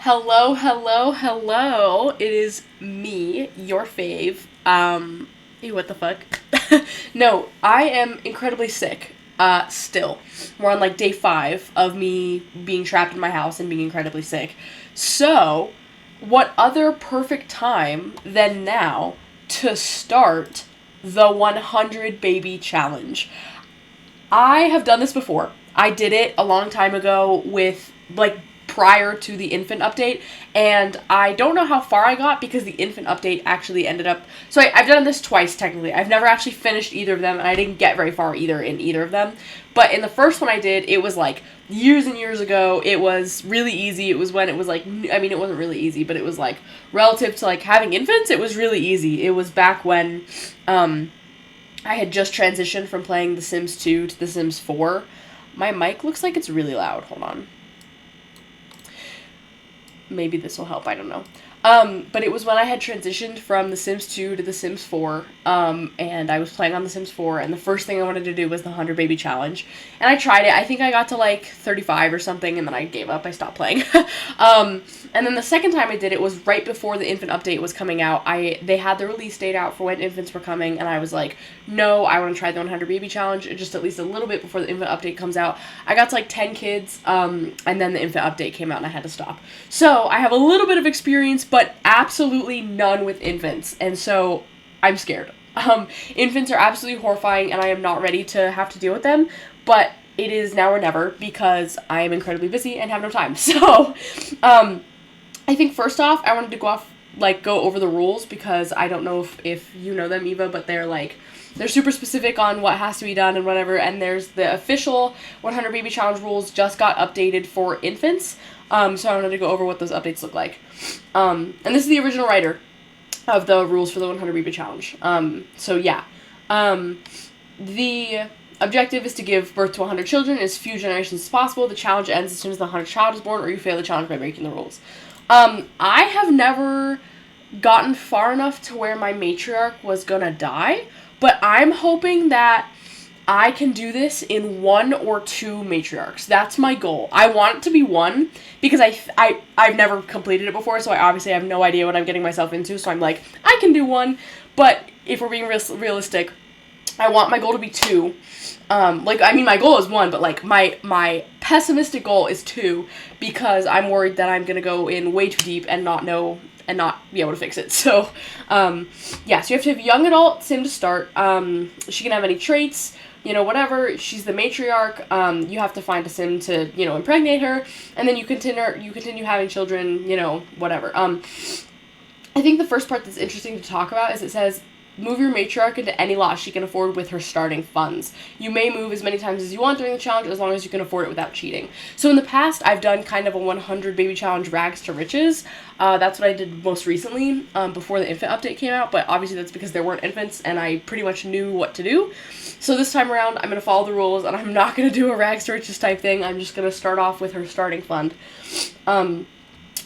Hello, hello, hello. It is me, your fave. Ew, what the fuck? No, I am incredibly sick. Still. We're on like day 5 of me being trapped in my house and being incredibly sick. So, what other perfect time than now to start the 100 baby challenge? I have done this before. I did it a long time ago with, like, prior to the infant update, and I don't know how far I got because the infant update actually ended up. So I've done this twice, technically. I've never actually finished either of them, and I didn't get very far either in either of them. But in the first one I did, it was like years and years ago. It was really easy. It was when it was like, I mean, it wasn't really easy, but it was like relative to like having infants, it was really easy. It was back when, I had just transitioned from playing The Sims 2 to The Sims 4. My mic looks like it's really loud. Hold on. Maybe this will help. I don't know. But it was when I had transitioned from The Sims 2 to The Sims 4, and I was playing on The Sims 4, and the first thing I wanted to do was the 100 Baby Challenge. And I tried it. I think I got to, like, 35 or something, and then I gave up. I stopped playing. And then the second time I did it was right before the infant update was coming out. They had the release date out for when infants were coming, and I was like, no, I want to try the 100 Baby Challenge just at least a little bit before the infant update comes out. I got to, like, 10 kids, and then the infant update came out, and I had to stop. So I have a little bit of experience, but absolutely none with infants, and so I'm scared. Infants are absolutely horrifying, and I am not ready to have to deal with them, but it is now or never because I am incredibly busy and have no time. So, I think first off, I wanted to go over the rules because I don't know if you know them, Eva, but they're super specific on what has to be done and whatever, and there's the official 100 Baby Challenge rules just got updated for infants, so I wanted to go over what those updates look like. And this is the original writer of the rules for the 100 Baby Challenge. So yeah. The objective is to give birth to 100 children in as few generations as possible. The challenge ends as soon as the 100th child is born, or you fail the challenge by breaking the rules. I have never gotten far enough to where my matriarch was gonna die, but I'm hoping that I can do this in 1 or 2 matriarchs. That's my goal. I want it to be 1 because I've never completed it before, so I obviously have no idea what I'm getting myself into, so I'm like, I can do 1, but if we're being realistic, I want my goal to be 2. My goal is 1, but, like, my pessimistic goal is 2 because I'm worried that I'm gonna go in way too deep and not know and not be able to fix it. So, so you have to have a young adult sim to start. She can have any traits, whatever. She's the matriarch. You have to find a sim to, impregnate her, and then you continue having children, whatever. I think the first part that's interesting to talk about is it says, move your matriarch into any lot she can afford with her starting funds. You may move as many times as you want during the challenge as long as you can afford it without cheating. So in the past, I've done kind of a 100 baby challenge rags to riches. That's what I did most recently before the infant update came out, but obviously that's because there weren't infants and I pretty much knew what to do. So this time around, I'm going to follow the rules and I'm not going to do a rags to riches type thing. I'm just going to start off with her starting fund. But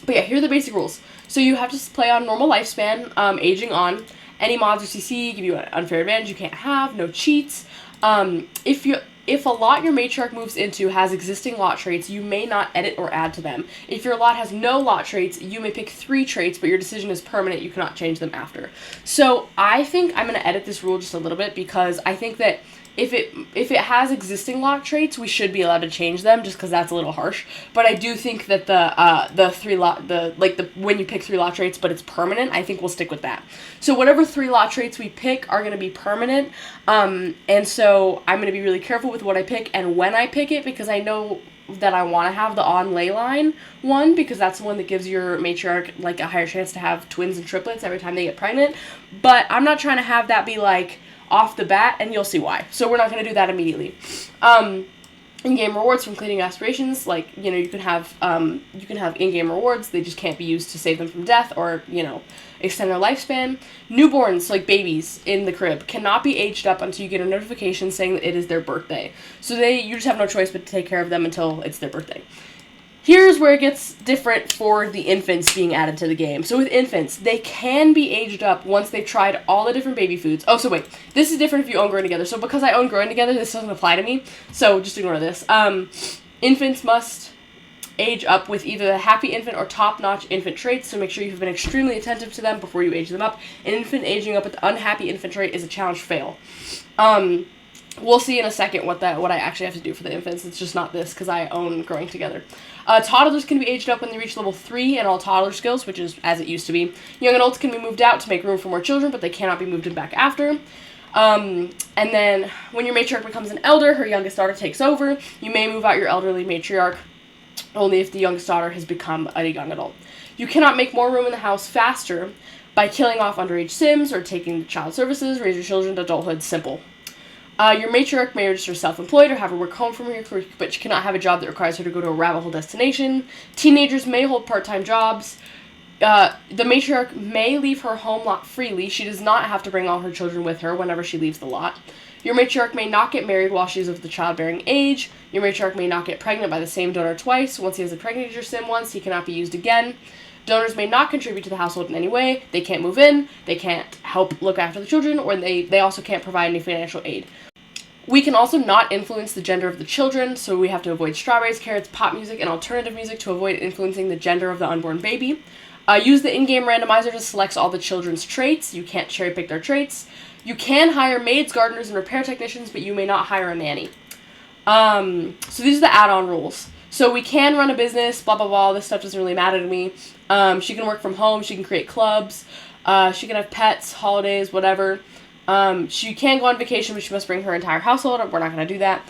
yeah, here are the basic rules. So you have to play on normal lifespan, aging on. Any mods or CC give you an unfair advantage you can't have. No cheats. If a lot your matriarch moves into has existing lot traits, you may not edit or add to them. If your lot has no lot traits, you may pick 3 traits, but your decision is permanent. You cannot change them after. So I think I'm going to edit this rule just a little bit because I think that if it has existing lot traits, we should be allowed to change them just because that's a little harsh. But I do think that when you pick 3 lot traits, but it's permanent, I think we'll stick with that. So whatever 3 lot traits we pick are going to be permanent. And so I'm going to be really careful with what I pick and when I pick it because I know that I want to have the on ley line one because that's the one that gives your matriarch like a higher chance to have twins and triplets every time they get pregnant. But I'm not trying to have that be like off the bat, and you'll see why. So we're not going to do that immediately. In-game rewards from completing aspirations, like, you can have in-game rewards. They just can't be used to save them from death or, extend their lifespan. Newborns, like babies in the crib, cannot be aged up until you get a notification saying that it is their birthday. So you just have no choice but to take care of them until it's their birthday. Here's where it gets different for the infants being added to the game. So with infants, they can be aged up once they've tried all the different baby foods. Oh, so wait. This is different if you own Growing Together. So because I own Growing Together, this doesn't apply to me. So just ignore this. Infants must age up with either the happy infant or top-notch infant traits, so make sure you've been extremely attentive to them before you age them up. An infant aging up with the unhappy infant trait is a challenge fail. We'll see in a second what I actually have to do for the infants. It's just not this, because I own Growing Together. Toddlers can be aged up when they reach level 3 in all toddler skills, which is as it used to be. Young adults can be moved out to make room for more children, but they cannot be moved in back after. And then when your matriarch becomes an elder, her youngest daughter takes over. You may move out your elderly matriarch only if the youngest daughter has become a young adult. You cannot make more room in the house faster by killing off underage Sims or taking child services, raise your children to adulthood. Simple. Your matriarch may register self-employed or have her work home from here, but she cannot have a job that requires her to go to a rabbit hole destination. Teenagers may hold part-time jobs. The matriarch may leave her home lot freely. She does not have to bring all her children with her whenever she leaves the lot. Your matriarch may not get married while she is of the childbearing age. Your matriarch may not get pregnant by the same donor twice. Once he has impregnated your sim once, he cannot be used again. Donors may not contribute to the household in any way. They can't move in, they can't help look after the children, or they also can't provide any financial aid. We can also not influence the gender of the children, so we have to avoid strawberries, carrots, pop music, and alternative music to avoid influencing the gender of the unborn baby. Use the in-game randomizer to select all the children's traits. You can't cherry-pick their traits. You can hire maids, gardeners, and repair technicians, but you may not hire a nanny. So these are the add-on rules. So we can run a business, blah, blah, blah. This stuff doesn't really matter to me. She can work from home. She can create clubs. She can have pets, holidays, whatever. She can go on vacation, but she must bring her entire household. We're not going to do that.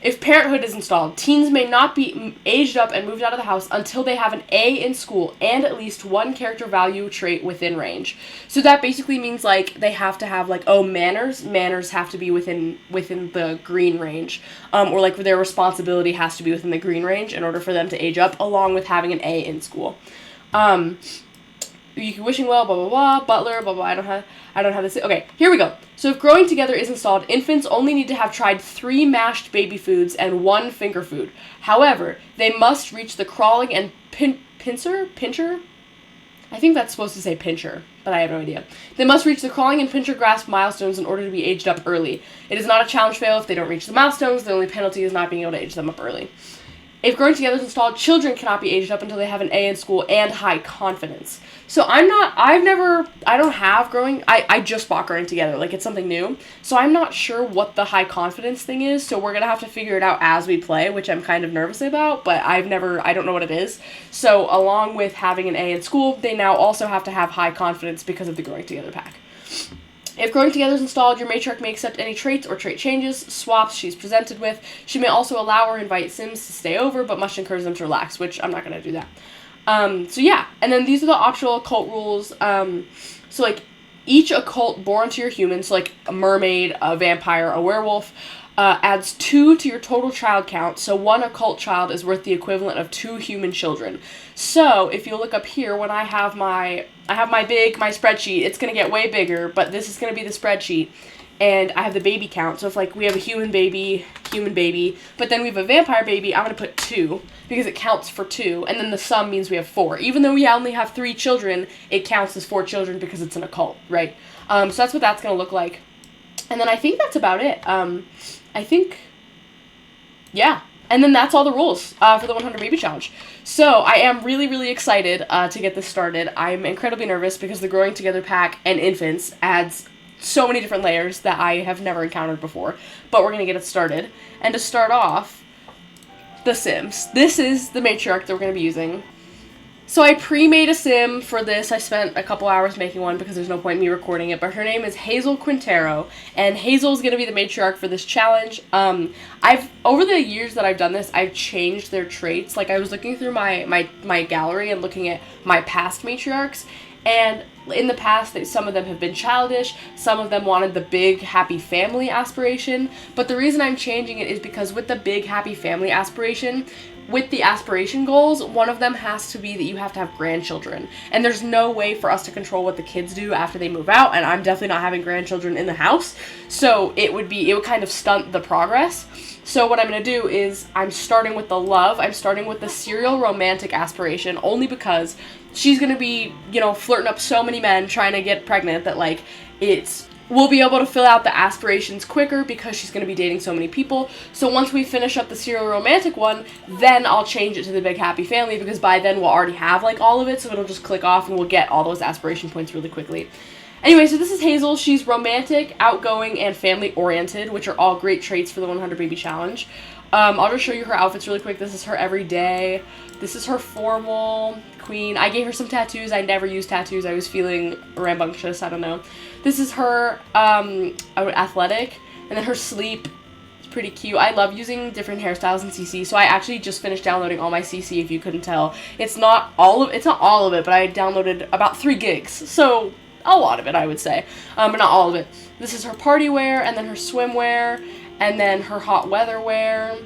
If parenthood is installed, teens may not be aged up and moved out of the house until they have an A in school and at least one character value trait within range. So that basically means, like, they have to have, like, manners. Manners have to be within the green range. Or, like, their responsibility has to be within the green range in order for them to age up, along with having an A in school. You can wishing well, blah, blah, blah, butler, blah, blah, I don't have this. Okay, here we go. So if Growing Together is installed, infants only need to have tried 3 mashed baby foods and 1 finger food. However, they must reach the crawling and pincher? I think that's supposed to say pincher, but I have no idea. They must reach the crawling and pincher grasp milestones in order to be aged up early. It is not a challenge fail if they don't reach the milestones. The only penalty is not being able to age them up early. If Growing Together is installed, children cannot be aged up until they have an A in school and high confidence. So I don't have Growing, I just bought Growing Together, like it's something new. So I'm not sure what the high confidence thing is, so we're going to have to figure it out as we play, which I'm kind of nervous about, but I don't know what it is. So along with having an A in school, they now also have to have high confidence because of the Growing Together pack. If Growing Together is installed, your matriarch may accept any traits or trait changes, swaps she's presented with. She may also allow or invite Sims to stay over, but must encourage them to relax, which I'm not going to do that. So yeah, and then these are the optional occult rules. So like each occult born to your human, so like a mermaid, a vampire, a werewolf, adds 2 to your total child count. So 1 occult child is worth the equivalent of 2 human children. So if you look up here, when I have my spreadsheet, it's going to get way bigger, but this is going to be the spreadsheet. And I have the baby count. So if like we have a human baby, but then we have a vampire baby, I'm going to put 2 because it counts for 2. And then the sum means we have 4. Even though we only have 3 children, it counts as 4 children because it's an occult, right? So that's what that's going to look like. And then I think that's about it. Yeah. And then that's all the rules for the 100 Baby Challenge. So I am really, really excited to get this started. I'm incredibly nervous because the Growing Together pack and infants adds so many different layers that I have never encountered before. But we're going to get it started. And to start off, the Sims. This is the matriarch that we're going to be using. So I pre-made a sim for this. I spent a couple hours making one because there's no point in me recording it, but her name is Hazel Quintero, and Hazel's going to be the matriarch for this challenge. Over the years that I've done this, I've changed their traits. Like, I was looking through my gallery and looking at my past matriarchs, and in the past, some of them have been childish, some of them wanted the big, happy family aspiration, but the reason I'm changing it is because with the big, happy family aspiration, with the aspiration goals, one of them has to be that you have to have grandchildren. And there's no way for us to control what the kids do after they move out, and I'm definitely not having grandchildren in the house, so it would kind of stunt the progress. So what I'm going to do is I'm starting with the love. I'm starting with the serial romantic aspiration only because she's going to be, flirting up so many men trying to get pregnant that, like, it's we'll be able to fill out the aspirations quicker because she's going to be dating so many people. So once we finish up the serial romantic one, then I'll change it to the big happy family, because by then we'll already have like all of it, so it'll just click off and we'll get all those aspiration points really quickly. Anyway, so this is Hazel. She's romantic, outgoing, and family-oriented, which are all great traits for the 100 Baby Challenge. I'll just show you her outfits really quick. This is her everyday. This is her formal queen. I gave her some tattoos. I never use tattoos. I was feeling rambunctious. I don't know. This is her athletic. And then her sleep. It's pretty cute. I love using different hairstyles in CC. So I actually just finished downloading all my CC, if you couldn't tell. It's not all of it, but I downloaded about 3 gigs. So a lot of it, I would say. But not all of it. This is her party wear, and then her swimwear, and then her hot weather wear,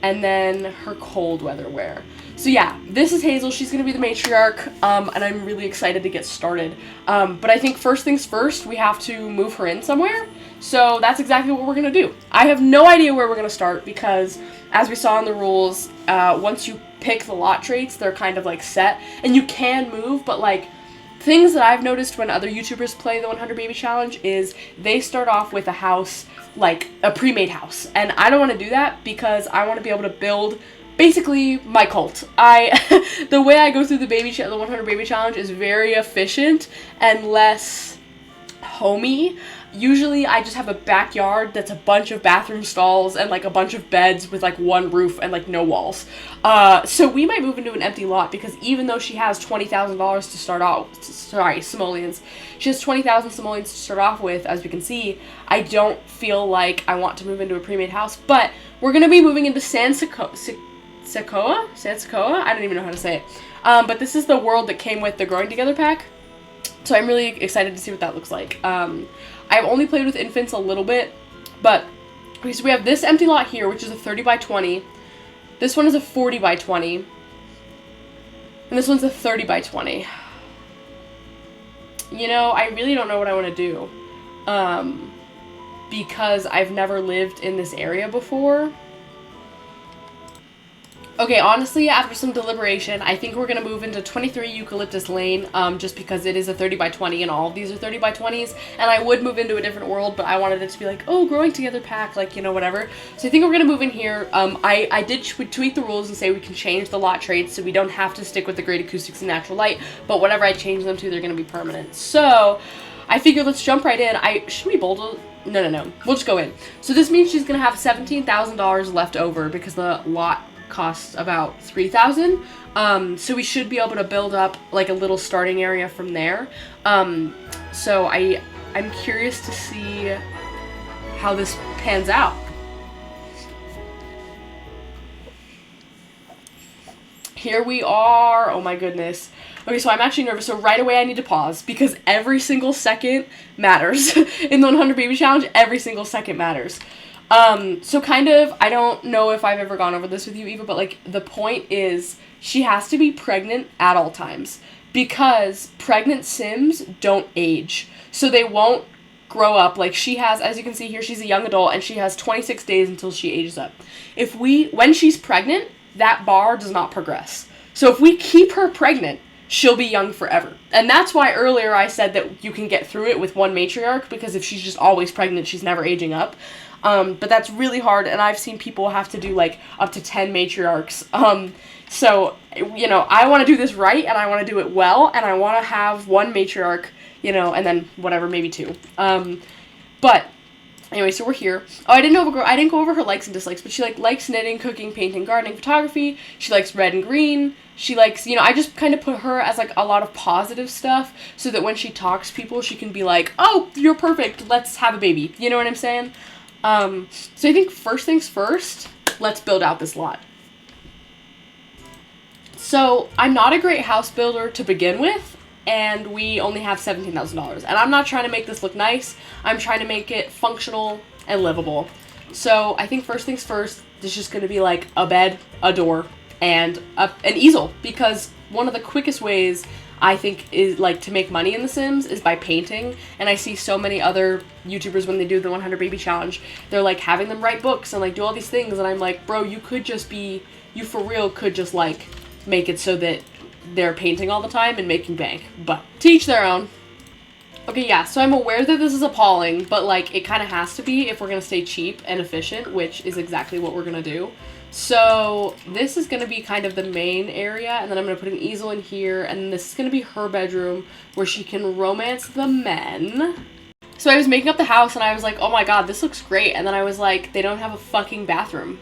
and then her cold weather wear. So yeah, this is Hazel. She's going to be the matriarch, and I'm really excited to get started. But I think first things first, we have to move her in somewhere. So that's exactly what we're going to do. I have no idea where we're going to start because, as we saw in the rules, once you pick the lot traits, they're kind of like set. And you can move, but like, things that I've noticed when other YouTubers play the 100 Baby Challenge is they start off with a house, like a pre-made house. And I don't want to do that because I want to be able to build basically my cult. The way I go through the 100 Baby Challenge is very efficient and less homey. Usually I just have a backyard that's a bunch of bathroom stalls and like a bunch of beds with like one roof and like no walls. So we might move into an empty lot because even though she has $20,000 to start out, simoleons, she has 20,000 simoleons to start off with, as we can see, I don't feel like I want to move into a pre-made house, but we're going to be moving into Sansekoa? I don't even know how to say it. But this is the world that came with the Growing Together pack. So I'm really excited to see what that looks like. I've only played with infants a little bit, but okay, so we have this empty lot here, which is a 30 by 20. This one is a 40 by 20. And this one's a 30 by 20. You know, I really don't know what I want to do. Because I've never lived in this area before. Okay, honestly, after some deliberation, I think we're going to move into 23 Eucalyptus Lane, just because it is a 30 by 20 and all of these are 30 by 20s, and I would move into a different world, but I wanted it to be like, oh, Growing Together pack, like, you know, whatever. So I think we're going to move in here. I did tweak the rules and say we can change the lot traits, so we don't have to stick with the Great Acoustics and Natural Light, but whatever I change them to, they're going to be permanent. So I figured let's jump right in. Should we bold? No. We'll just go in. So this means she's going to have $17,000 left over because the lot costs about $3,000, so we should be able to build up like a little starting area from there. So I'm curious to see how this pans out. Here we are. Oh my goodness. Okay, so I'm actually nervous, so right away I need to pause because every single second matters. In the 100 Baby Challenge, every single second matters. So kind of, I don't know if I've ever gone over this with you, Eva, but like the point is she has to be pregnant at all times because pregnant Sims don't age. So they won't grow up. Like she has, as you can see here, she's a young adult and she has 26 days until she ages up. When she's pregnant, that bar does not progress. So if we keep her pregnant, she'll be young forever. And that's why earlier I said that you can get through it with one matriarch, because if she's just always pregnant, she's never aging up. But that's really hard, and I've seen people have to do, like, up to 10 matriarchs. So, you know, I want to do this right, and I want to do it well, and I want to have one matriarch, you know, and then whatever, maybe 2. But anyway, so we're here. Oh, I didn't go over her likes and dislikes, but she, like, likes knitting, cooking, painting, gardening, photography. She likes red and green. She likes, you know, I just kind of put her as, like, a lot of positive stuff so that when she talks to people, she can be like, oh, you're perfect, let's have a baby. You know what I'm saying? So I think first things first, let's build out this lot. So I'm not a great house builder to begin with, and we only have $17,000. And I'm not trying to make this look nice. I'm trying to make it functional and livable. So I think first things first, there's just going to be like a bed, a door, and an easel. Because one of the quickest ways I think is like to make money in The Sims is by painting, and I see so many other YouTubers when they do the 100 Baby Challenge, they're like having them write books and like do all these things, and I'm like, bro, you for real could just like make it so that they're painting all the time and making bank, but to each their own. Okay, yeah, so I'm aware that this is appalling, but, like, it kind of has to be if we're going to stay cheap and efficient, which is exactly what we're going to do. So this is going to be kind of the main area, and then I'm going to put an easel in here, and this is going to be her bedroom where she can romance the men. So I was making up the house, and I was like, oh my god, this looks great, and then I was like, they don't have a fucking bathroom.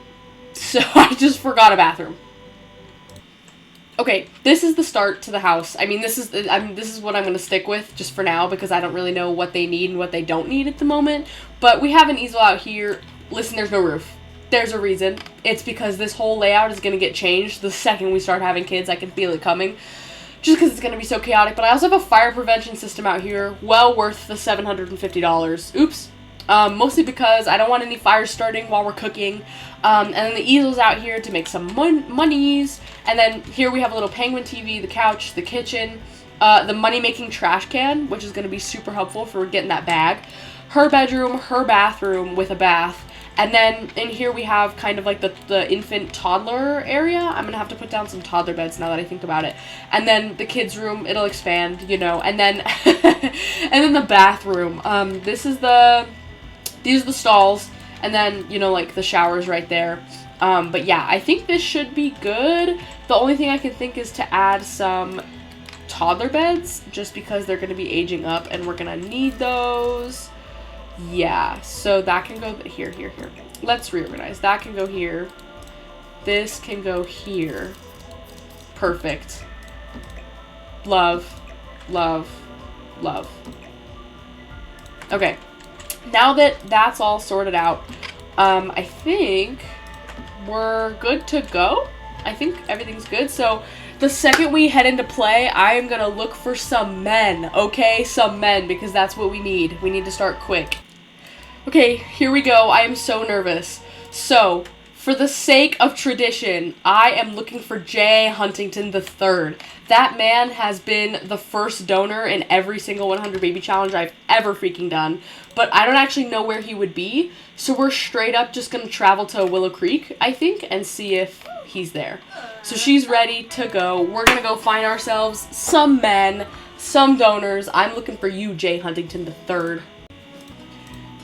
So I just forgot a bathroom. Okay, this is the start to the house. I mean, this is what I'm going to stick with just for now because I don't really know what they need and what they don't need at the moment. But we have an easel out here. Listen, there's no roof. There's a reason. It's because this whole layout is going to get changed the second we start having kids. I can feel it coming. Just because it's going to be so chaotic. But I also have a fire prevention system out here. Well worth the $750. Oops. Mostly because I don't want any fires starting while we're cooking. And then the easel's out here to make some monies. And then here we have a little penguin TV, the couch, the kitchen, the money-making trash can, which is going to be super helpful for getting that bag. Her bedroom, her bathroom with a bath. And then in here we have kind of like the infant toddler area. I'm going to have to put down some toddler beds now that I think about it. And then the kids' room, it'll expand, you know. And then, and then the bathroom. These are the stalls, and then, you know, like, the shower's right there. But yeah, I think this should be good. The only thing I can think is to add some toddler beds, just because they're going to be aging up, and we're going to need those. Yeah, so that can go here. Let's reorganize. That can go here. This can go here. Perfect. Love. Love. Love. Okay. Now that that's all sorted out, I think we're good to go. I think everything's good. So the second we head into play, I am going to look for some men, okay? Some men, because that's what we need. We need to start quick. Okay, here we go. I am so nervous. So, for the sake of tradition, I am looking for Jay Huntington III. That man has been the first donor in every single 100 baby challenge I've ever freaking done. But I don't actually know where he would be. So we're straight up just going to travel to Willow Creek, I think, and see if he's there. So she's ready to go. We're going to go find ourselves some men, some donors. I'm looking for you, Jay Huntington III.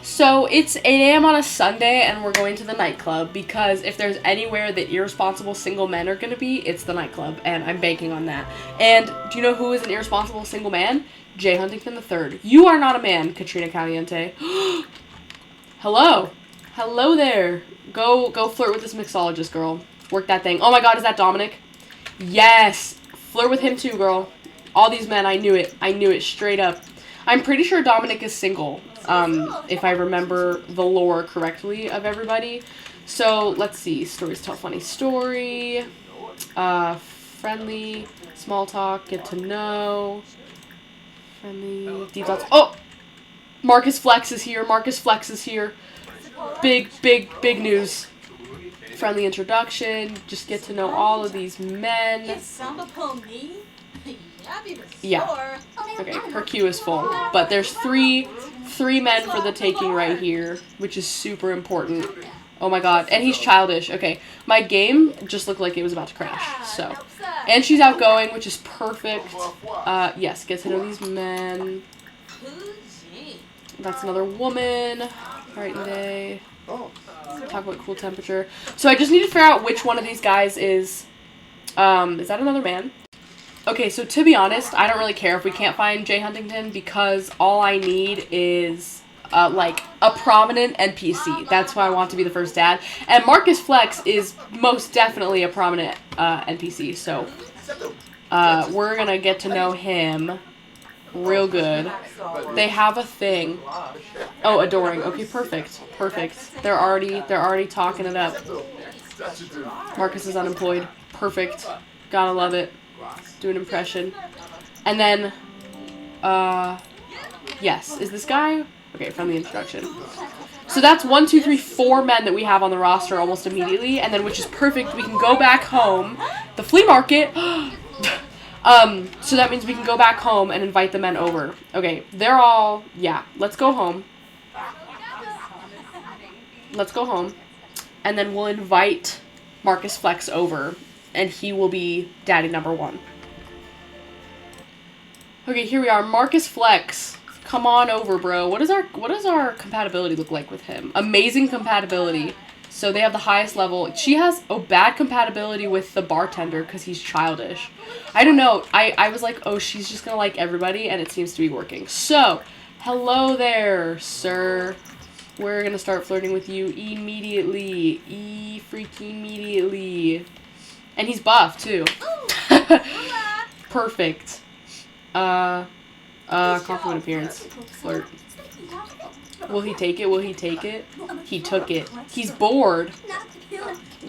So it's 8 a.m. on a Sunday, and we're going to the nightclub, because if there's anywhere that irresponsible single men are going to be, it's the nightclub, and I'm banking on that. And do you know who is an irresponsible single man? Jay Huntington III. You are not a man, Katrina Caliente. Hello. Hello there. Go flirt with this mixologist, girl. Work that thing. Oh my god, is that Dominic? Yes. Flirt with him too, girl. All these men, I knew it. I knew it straight up. I'm pretty sure Dominic is single, if I remember the lore correctly of everybody. So, let's see. Stories tell funny story. Friendly. Small talk. Get to know. Friendly. Deep thoughts. Oh! Marcus Flex is here. Marcus Flex is here. Big news. Friendly introduction. Just get to know all of these men. Yeah. Okay, her queue is full. But there's three men for the taking right here, which is super important. Oh my god. And he's childish. Okay. My game just looked like it was about to crash. So. And she's outgoing, which is perfect. Yes, get to know these men. That's another woman. Right day. Talk about cool temperature. So I just need to figure out which one of these guys is that another man? Okay, so to be honest, I don't really care if we can't find Jay Huntington, because all I need is, like, a prominent NPC. That's why I want to be the first dad. And Marcus Flex is most definitely a prominent NPC, so we're gonna get to know him real good. They have a thing. Oh, adoring. Okay, perfect. They're already talking it up. Marcus is unemployed. Perfect. Gotta love it. Do an impression. And then, yes. Is this guy? Okay, from the introduction. So that's 1, 2, 3, 4 men that we have on the roster almost immediately. And then, which is perfect, we can go back home. The flea market. So that means we can go back home and invite the men over. Okay, they're all, yeah, let's go home. Let's go home. And then we'll invite Marcus Flex over, and he will be daddy number 1. Okay, here we are. Marcus Flex. Come on over, bro. What does our compatibility look like with him? Amazing compatibility. So they have the highest level. She has bad compatibility with the bartender because he's childish. I don't know. I was like, oh, she's just gonna like everybody, and it seems to be working. So, hello there, sir. We're gonna start flirting with you immediately. Freaking immediately. And he's buff too. Perfect. Compliment appearance. Flirt. Will he take it? Will he take it? He took it. He's bored.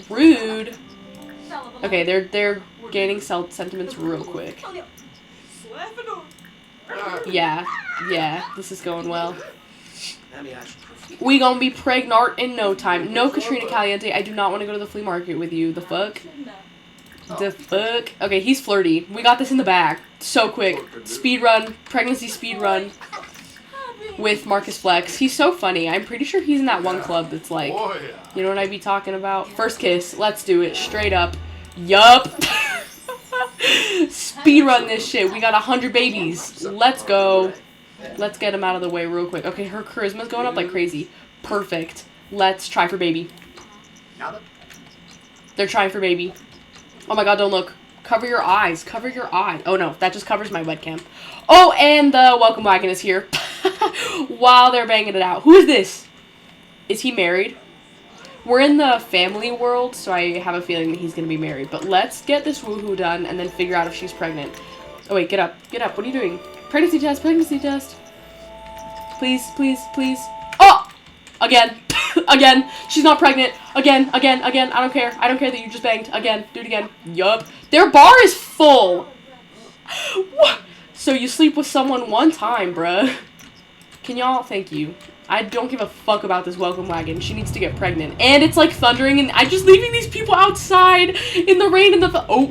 Rude. Okay, they're gaining sentiments real quick. Yeah, this is going well. We gonna be pregnant in no time. No, Katrina Caliente, I do not want to go to the flea market with you. The fuck? The fuck? Okay, he's flirty. We got this in the bag. So quick. Speed run. Pregnancy speed run. With Marcus Flex. He's so funny. I'm pretty sure he's in that one club that's like, you know what I be talking about? First kiss. Let's do it. Straight up. Yup. Speed run this shit. We got 100 babies. Let's go. Let's get him out of the way real quick. Okay, her charisma's going up like crazy. Perfect. Let's try for baby. They're trying for baby. Oh my god, don't look. Cover your eyes. Cover your eyes. Oh no, that just covers my webcam. Oh, and the welcome wagon is here. While they're banging it out. Who is this? Is he married? We're in the family world, so I have a feeling that he's going to be married. But let's get this woohoo done and then figure out if she's pregnant. Oh wait, get up. Get up. What are you doing? Pregnancy test. Pregnancy test. Please, please, please. Oh! Again. Again. She's not pregnant. Again. I don't care. I don't care that you just banged. Again. Do it again. Yup. Their bar is full. What? So you sleep with someone one time, bruh. Can y'all? Thank you. I don't give a fuck about this welcome wagon. She needs to get pregnant. And it's like thundering, and I'm just leaving these people outside in the rain and the oh!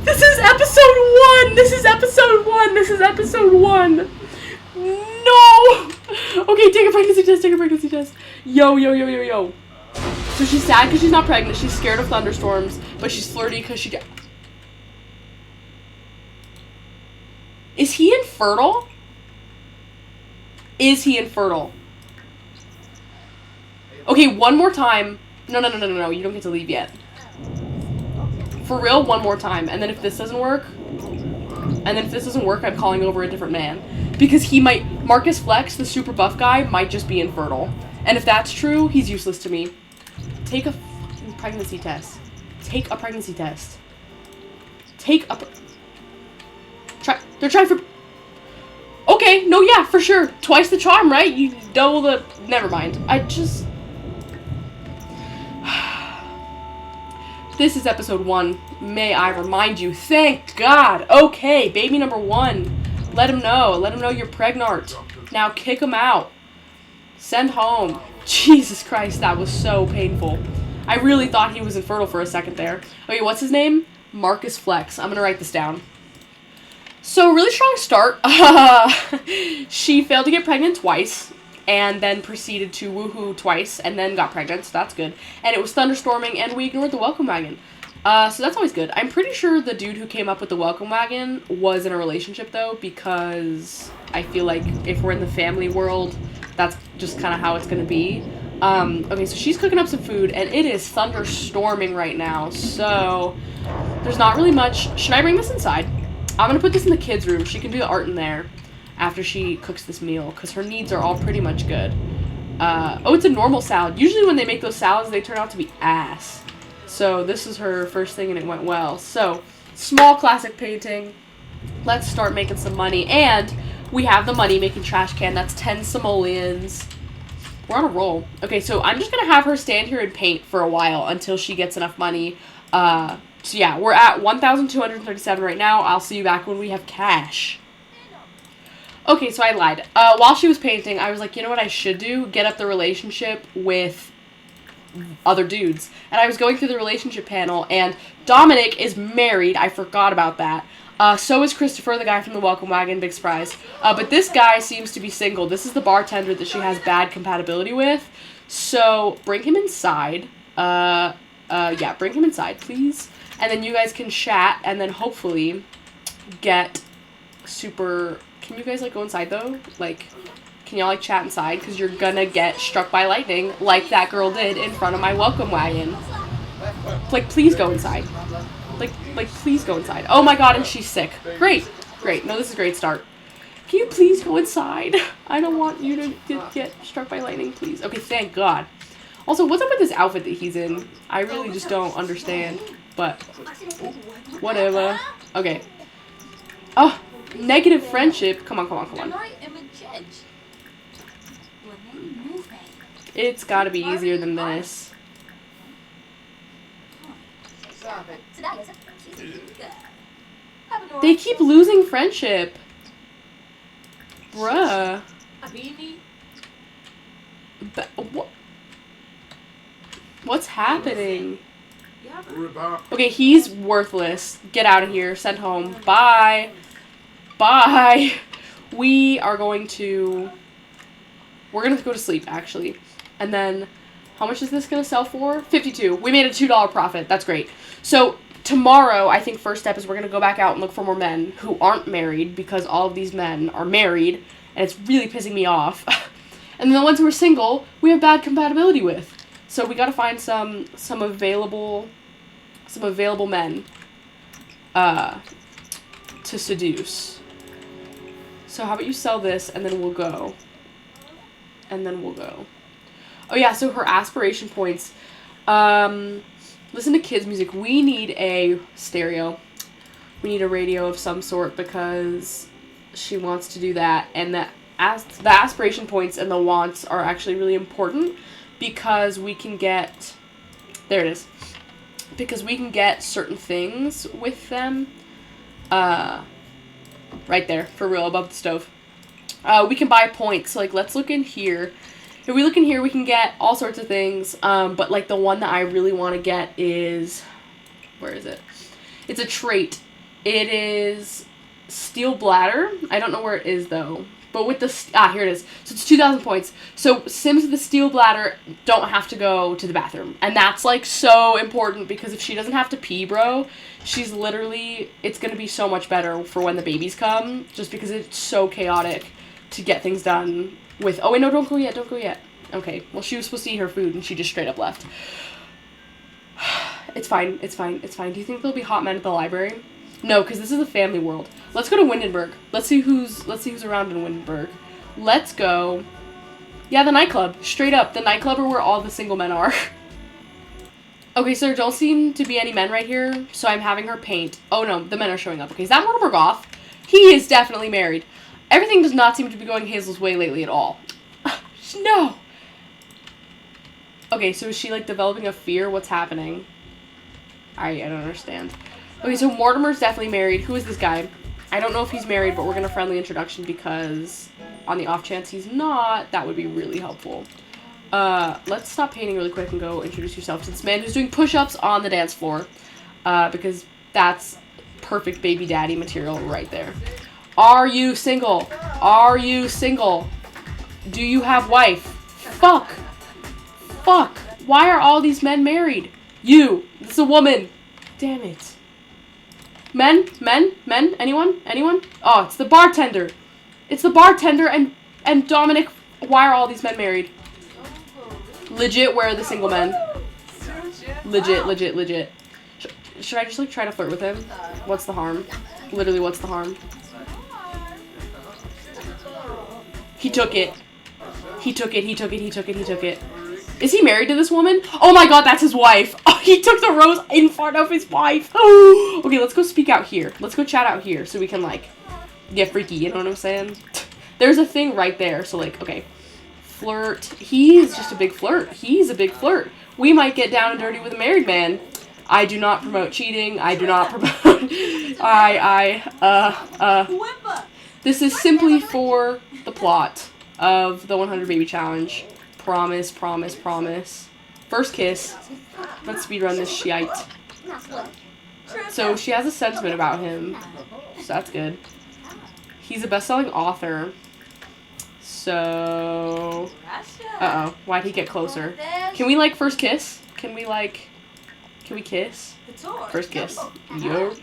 This is episode 1! This is episode 1! This is episode 1! No! Okay, take a pregnancy test, take a pregnancy test. Yo. So she's sad because she's not pregnant. She's scared of thunderstorms, but she's flirty because she... Is he infertile? Is he infertile? Okay, one more time. No. You don't get to leave yet. For real, one more time. And then if this doesn't work... I'm calling over a different man. Because he might... Marcus Flex, the super buff guy, might just be infertile. And if that's true, he's useless to me. Take a fucking pregnancy test. Take a pregnancy test. Take a... They're trying for... Okay, no, yeah, for sure. Twice the charm, right? You double the... Never mind. I just... This is episode 1. May I remind you. Thank God. Okay, baby number 1. Let him know. Let him know you're pregnant. Now kick him out. Send home. Jesus Christ, that was so painful. I really thought he was infertile for a second there. Okay, what's his name? Marcus Flex. I'm gonna write this down. So, really strong start. She failed to get pregnant twice, and then proceeded to woohoo twice, and then got pregnant, so that's good. And it was thunderstorming, and we ignored the welcome wagon. So that's always good. I'm pretty sure the dude who came up with the welcome wagon was in a relationship, though, because I feel like if we're in the family world, that's just kind of how it's going to be. Okay, so she's cooking up some food, and it is thunderstorming right now, so there's not really much. Should I bring this inside? I'm going to put this in the kids' room. She can do the art in there after she cooks this meal, because her needs are all pretty much good. Oh, it's a normal salad. Usually when they make those salads, they turn out to be ass. So this is her first thing, and it went well. So, small classic painting. Let's start making some money. And we have the money-making trash can. That's 10 simoleons. We're on a roll. Okay, so I'm just going to have her stand here and paint for a while until she gets enough money. So yeah, we're at 1,237 right now. I'll see you back when we have cash. Okay, so I lied. While she was painting, I was like, you know what I should do? Get up the relationship with other dudes. And I was going through the relationship panel, and Dominic is married. I forgot about that. So is Christopher, the guy from the welcome wagon. Big surprise. But this guy seems to be single. This is the bartender that she has bad compatibility with. So, bring him inside. Yeah, bring him inside, please. And then you guys can chat, and then hopefully get super... Can you guys, like, go inside, though? Like, can y'all, like, chat inside? Because you're gonna get struck by lightning like that girl did in front of my welcome wagon. Like, please go inside. Like, please go inside. Oh, my God, and she's sick. Great. Great. No, this is a great start. Can you please go inside? I don't want you to get struck by lightning, please. Okay, thank God. Also, what's up with this outfit that he's in? I really just don't understand, but whatever. Okay. Oh, negative friendship. Come on, come on, come on. It's gotta be easier than this. They keep losing friendship. Bruh. What's happening? Okay, he's worthless. Get out of here. Send home. Bye. Bye. We're going to go to sleep, actually. And then, how much is this going to sell for? $52. We made a $2 profit. That's great. So, tomorrow, I think first step is we're going to go back out and look for more men who aren't married, because all of these men are married, and it's really pissing me off. And then the ones who are single, we have bad compatibility with. So we got to find some available men to seduce. So how about you sell this, and then we'll go. Oh yeah, so her aspiration points. Listen to kids' music. We need a stereo. We need a radio of some sort because she wants to do that. And the aspiration points and the wants are actually really important because we can get... There it is. Because we can get certain things with them. Right there, for real, above the stove. We can buy points. Like, let's look in here. If we look in here, we can get all sorts of things. But, like, the one that I really want to get is... Where is it? It's a trait. It is steel bladder. I don't know where it is, though. But with the... here it is. So it's 2,000 points. So Sims with the steel bladder don't have to go to the bathroom. And that's, like, so important because if she doesn't have to pee, bro, she's literally... It's going to be so much better for when the babies come. Just because it's so chaotic to get things done with... Oh, wait, no, don't go yet. Don't go yet. Okay. Well, she was supposed to eat her food and she just straight up left. It's fine. It's fine. It's fine. Do you think there'll be hot men at the library? No, because this is a family world. Let's go to Windenburg. Let's see who's around in Windenburg. Let's go. Yeah, the nightclub. Straight up. The nightclub are where all the single men are. Okay, so there don't seem to be any men right here, so I'm having her paint. Oh, no. The men are showing up. Okay, is that Mortimer Goth? He is definitely married. Everything does not seem to be going Hazel's way lately at all. No. Okay, so is she, like, developing a fear? What's happening? I don't understand. Okay, so Mortimer's definitely married. Who is this guy? I don't know if he's married, but we're going to friendly introduction because on the off chance he's not, that would be really helpful. Let's stop painting really quick and go introduce yourself to this man who's doing push-ups on the dance floor. Because that's perfect baby daddy material right there. Are you single? Are you single? Do you have wife? Fuck. Fuck. Why are all these men married? You. This is a woman. Damn it. Men? Anyone? Oh, it's the bartender. It's the bartender and Dominic. Why are all these men married? Legit, where are the single men? Legit. Should I just, like, try to flirt with him? What's the harm? Literally, what's the harm? He took it. He took it. Is he married to this woman? Oh my god, that's his wife. Oh, he took the rose in front of his wife. Oh. Okay, let's go speak out here. Let's go chat out here so we can, like, get freaky, you know what I'm saying? There's a thing right there, so, like, okay. Flirt. He's just a big flirt. He's a big flirt. We might get down and dirty with a married man. I do not promote cheating. I do not promote... This is simply for the plot of the 100 Baby Challenge. Promise. First kiss. Let's speedrun this shite. So she has a sentiment about him. So that's good. He's a best-selling author. So... Uh-oh. Why'd he get closer? Can we, like, first kiss? Can we, like... Can we kiss? First kiss. Yup.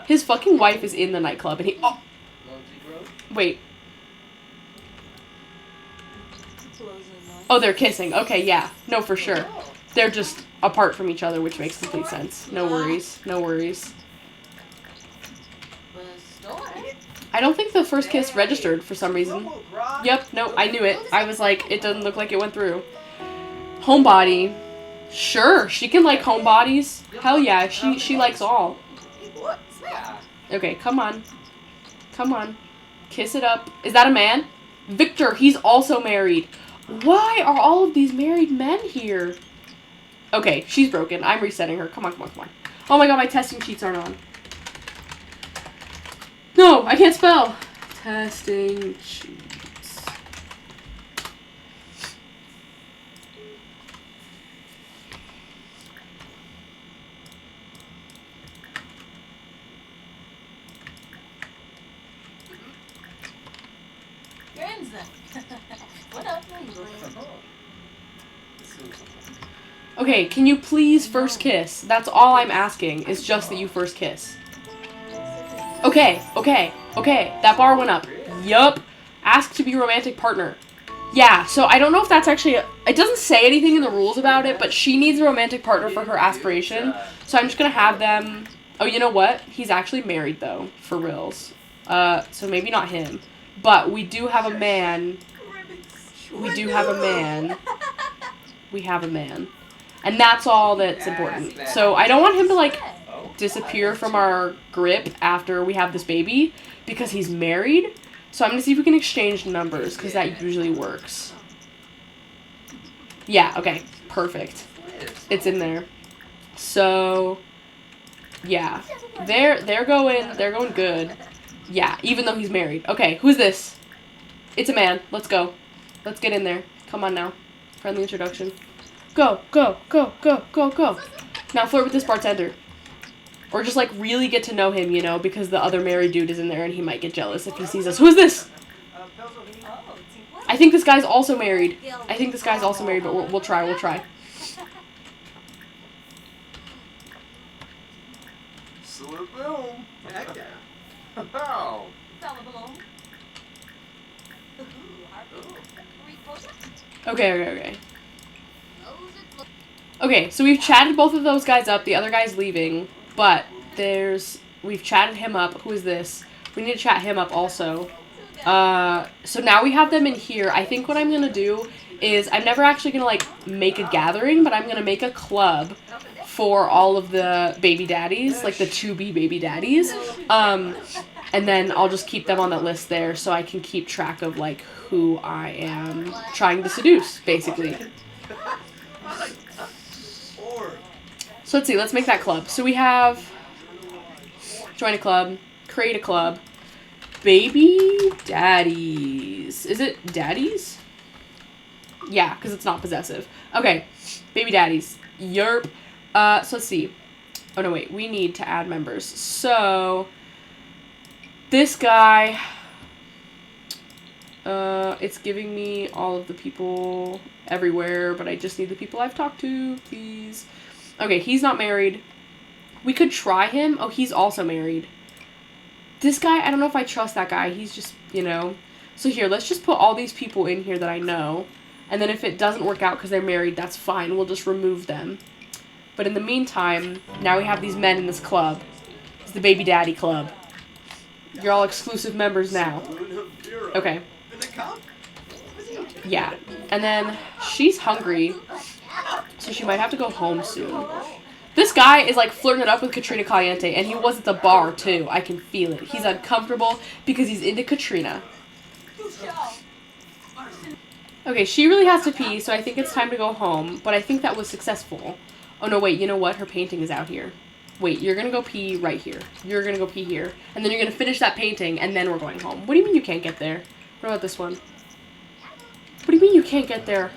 His fucking wife is in the nightclub and he... Oh! Wait. Oh, they're kissing. Okay, yeah. No, for sure. They're just apart from each other, which makes complete sense. No worries. No worries. I don't think the first kiss registered for some reason. Yep, no, I knew it. I was like, it doesn't look like it went through. Homebody. Sure, she can like homebodies. Hell yeah, she likes all. Okay, come on. Come on. Kiss it up. Is that a man? Victor, he's also married. Why are all of these married men here? Okay, she's broken. I'm resetting her. Come on, come on, come on. Oh my god, my testing sheets aren't on. No, I can't spell. Testing sheets. Okay, can you please first kiss? That's all I'm asking, is just that you first kiss. Okay, okay, okay. That bar went up. Yup. Ask to be romantic partner. Yeah, so I don't know if that's actually... It doesn't say anything in the rules about it, but she needs a romantic partner for her aspiration. So I'm just going to have them... Oh, you know what? He's actually married, though, for reals. So maybe not him. But we do have a man. We do have a man. We have a man. And that's all that's important. So I don't want him to, like, disappear from our grip after we have this baby because he's married. So I'm going to see if we can exchange numbers because that usually works. Yeah, okay. Perfect. It's in there. So, yeah. They're going good. Yeah, even though he's married. Okay, who's this? It's a man. Let's go. Let's get in there. Come on now. Friendly introduction. Go, go, go, go, go, go. Now flirt with this bartender. Or just, like, really get to know him, you know, because the other married dude is in there and he might get jealous if he sees us. Who's this? I think this guy's also married. I think this guy's also married, but we'll try, we'll try. Okay, okay, okay. Okay, so we've chatted both of those guys up. The other guy's leaving, but we've chatted him up. Who is this? We need to chat him up also. So now we have them in here. I think what I'm going to do is I'm never actually going to, like, make a gathering, but I'm going to make a club for all of the baby daddies, like the to-be baby daddies. And then I'll just keep them on that list there so I can keep track of, like, who I am trying to seduce, basically. So let's see, let's make that club. So we have join a club, create a club, baby daddies. Is it daddies? Yeah, because it's not possessive. Okay, baby daddies. Yerp. So let's see. Oh no, wait, we need to add members. So this guy, it's giving me all of the people everywhere, but I just need the people I've talked to, please. Okay, he's not married. We could try him. Oh, he's also married. This guy, I don't know if I trust that guy. He's just, you know. So here, let's just put all these people in here that I know. And then if it doesn't work out because they're married, that's fine. We'll just remove them. But in the meantime, now we have these men in this club. It's the baby daddy club. You're all exclusive members now. Okay. Yeah. And then she's hungry. So she might have to go home soon. This guy is, like, flirting it up with Katrina Caliente, and he was at the bar, too. I can feel it. He's uncomfortable because he's into Katrina. Okay, she really has to pee, so I think it's time to go home, but I think that was successful. Oh, no, wait, you know what? Her painting is out here. Wait, you're gonna go pee right here. You're gonna go pee here, and then you're gonna finish that painting, and then we're going home. What do you mean you can't get there? What about this one? What do you mean you can't get there?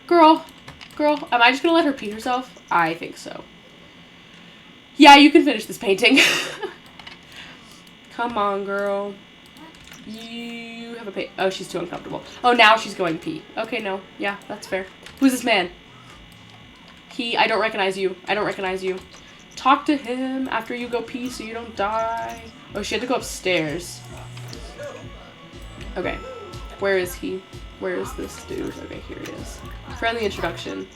Girl, am I just gonna let her pee herself? I think so. Yeah, you can finish this painting. Come on, girl. You have a oh, she's too uncomfortable. Oh, now she's going pee. Okay, no. Yeah, that's fair. Who's this man? I don't recognize you. I don't recognize you. Talk to him after you go pee so you don't die. Oh, she had to go upstairs. Okay. Where is he? Where is this dude? Okay, here he is. Friendly introduction.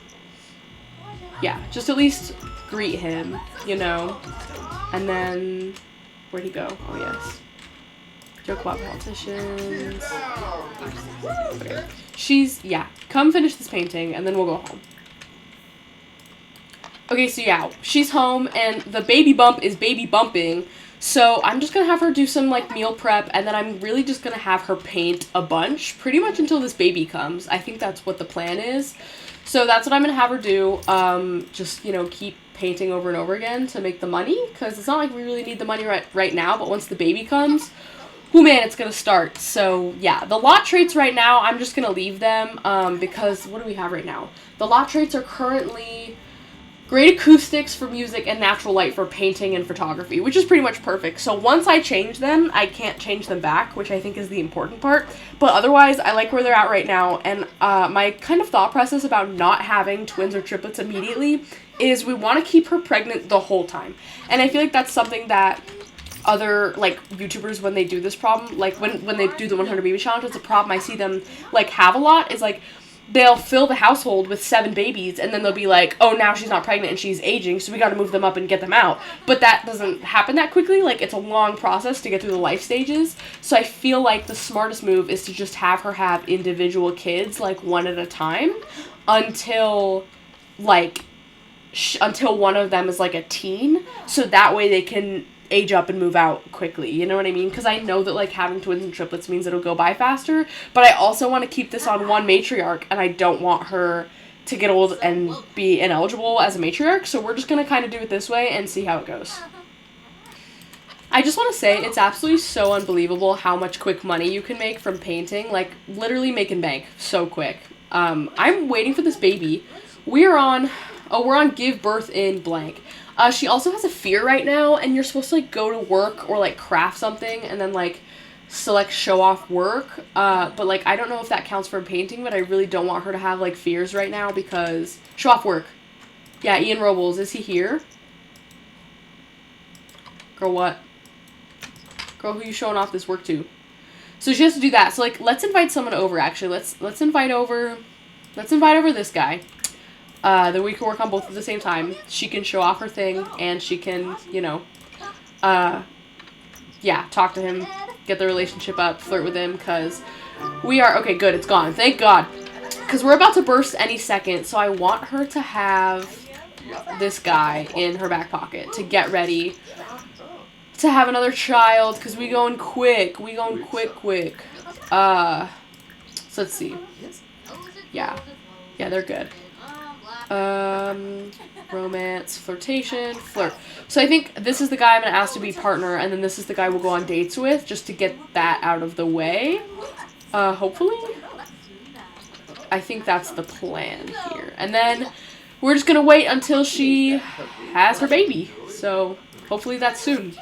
Yeah, just at least greet him, you know. And then, where'd he go? Oh, yes. Joke about politicians. Okay. Yeah, come finish this painting, and then we'll go home. Okay, so yeah, she's home, and the baby bump is baby bumping, so I'm just gonna have her do some, like, meal prep, and then I'm really just gonna have her paint a bunch, pretty much until this baby comes. I think that's what the plan is. So that's what I'm gonna have her do, just, you know, keep painting over and over again to make the money, because it's not like we really need the money right now, but once the baby comes, oh man, it's gonna start. So yeah, the lot traits right now, I'm just gonna leave them, because what do we have right now? The lot traits are currently great acoustics for music and natural light for painting and photography, which is pretty much perfect. So once I change them, I can't change them back, which I think is the important part. But otherwise, I like where they're at right now. And my kind of thought process about not having twins or triplets immediately is we want to keep her pregnant the whole time. And I feel like that's something that other, like, YouTubers, when they do this problem, like, when they do the 100 baby challenge, it's a problem I see them, like, have a lot, is, like, they'll fill the household with 7 babies, and then they'll be like, oh, now she's not pregnant and she's aging, so we gotta move them up and get them out. But that doesn't happen that quickly. Like, it's a long process to get through the life stages. So I feel like the smartest move is to just have her have individual kids, like, one at a time, until, like, until one of them is, like, a teen, so that way they can age up and move out quickly, you know what I mean? Because I know that, like, having twins and triplets means it'll go by faster, but I also want to keep this on one matriarch, and I don't want her to get old and be ineligible as a matriarch, so we're just going to kind of do it this way and see how it goes. I just want to say, it's absolutely so unbelievable how much quick money you can make from painting, like, literally making bank so quick. I'm waiting for this baby. We're on give birth in blank. She also has a fear right now, and you're supposed to, like, go to work or, like, craft something and then, like, select show off work. But, like, I don't know if that counts for painting, but I really don't want her to have, like, fears right now because show off work. Yeah, Ian Robles, is he here? Girl, what? Girl, who you showing off this work to? So she has to do that. So, like, let's invite someone over, actually. Let's invite over this guy. Then we can work on both at the same time. She can show off her thing, and she can, you know, yeah, talk to him, get the relationship up, flirt with him, because we are, okay, good, it's gone, thank God, because we're about to burst any second, so I want her to have this guy in her back pocket to get ready to have another child, because we going quick, so let's see, yeah, they're good. Romance, flirtation, flirt. So I think this is the guy I'm going to ask to be partner, and then this is the guy we'll go on dates with, just to get that out of the way. Hopefully. I think that's the plan here. And then we're just going to wait until she has her baby. So hopefully that's soon.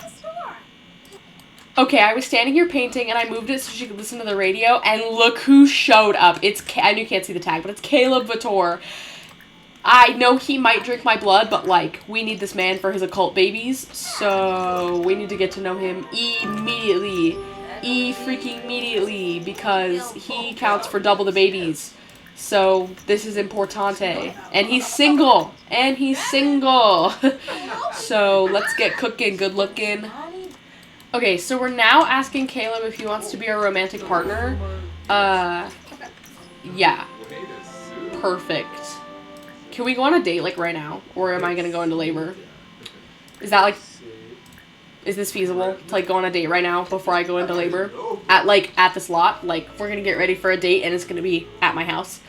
Okay, I was standing here painting, and I moved it so she could listen to the radio, and look who showed up. I know you can't see the tag, but it's Caleb Vitor. I know he might drink my blood, but, like, we need this man for his occult babies, so we need to get to know him immediately. Freaking immediately, because he counts for double the babies. So, this is importante. And he's single! So, let's get cooking, good looking. Okay, so we're now asking Caleb if he wants to be our romantic partner. Yeah. Perfect. Can we go on a date, like, right now? Or am I gonna go into labor? Is that, like... Is this feasible? To, like, go on a date right now before I go into labor? At this lot? Like, we're gonna get ready for a date and it's gonna be at my house.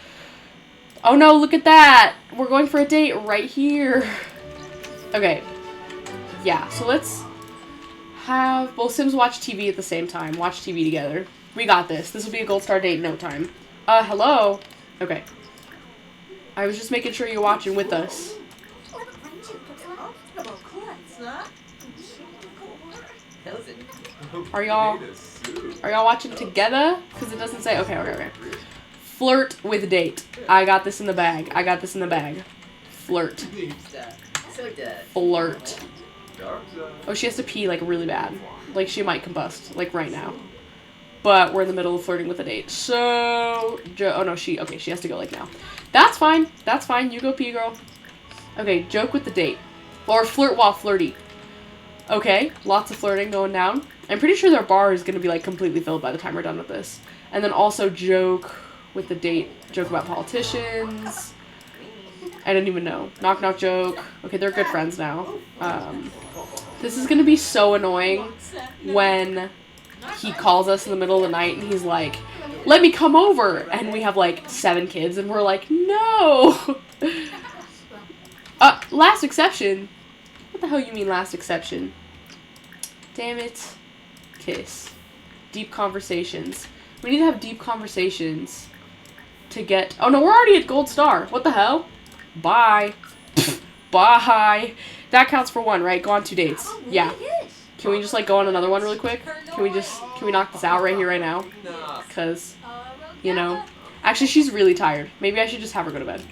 Oh no, look at that! We're going for a date right here. Okay. Yeah, so let's have both Sims watch TV at the same time. Watch TV together. We got this. This will be a gold star date in no time. Hello? Okay. I was just making sure you're watching with us. Are y'all watching together? Because it doesn't say. Okay. Flirt with date. I got this in the bag. Flirt. Flirt. Oh, she has to pee, like, really bad. Like, she might combust, like, right now. But we're in the middle of flirting with a date. So, oh no, she has to go, like, now. That's fine. That's fine. You go pee, girl. Okay, joke with the date. Or flirt while flirty. Okay, lots of flirting going down. I'm pretty sure their bar is going to be, like, completely filled by the time we're done with this. And then also joke with the date. Joke about politicians. I didn't even know. Knock, knock joke. Okay, they're good friends now. This is going to be so annoying when he calls us in the middle of the night and he's like, let me come over. And we have, like, 7 kids and we're like, no. Last exception. What the hell you mean last exception? Damn it. Kiss. Deep conversations. We need to have deep conversations to get... Oh, no, we're already at Gold Star. What the hell? Bye. Bye. That counts for 1, right? Go on 2 dates. Yeah. Can we just, like, go on another one really quick? Can we knock this out right here, right now? Because, you know. Actually, she's really tired. Maybe I should just have her go to bed.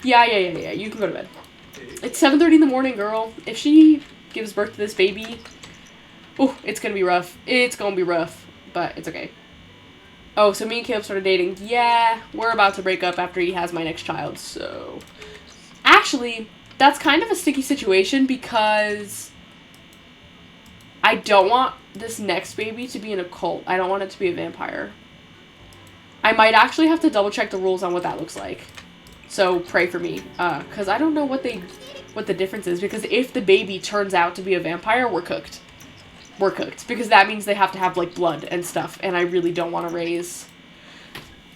Yeah. You can go to bed. It's 7:30 in the morning, girl. If she gives birth to this baby, oh, it's gonna be rough. It's gonna be rough, but it's okay. Oh, so me and Caleb started dating. Yeah, we're about to break up after he has my next child, so... Actually, that's kind of a sticky situation because I don't want this next baby to be in a cult. I don't want it to be a vampire. I might actually have to double check the rules on what that looks like. So pray for me, because I don't know what the difference is, because if the baby turns out to be a vampire, we're cooked. We're cooked, because that means they have to have, like, blood and stuff, and I really don't want to raise...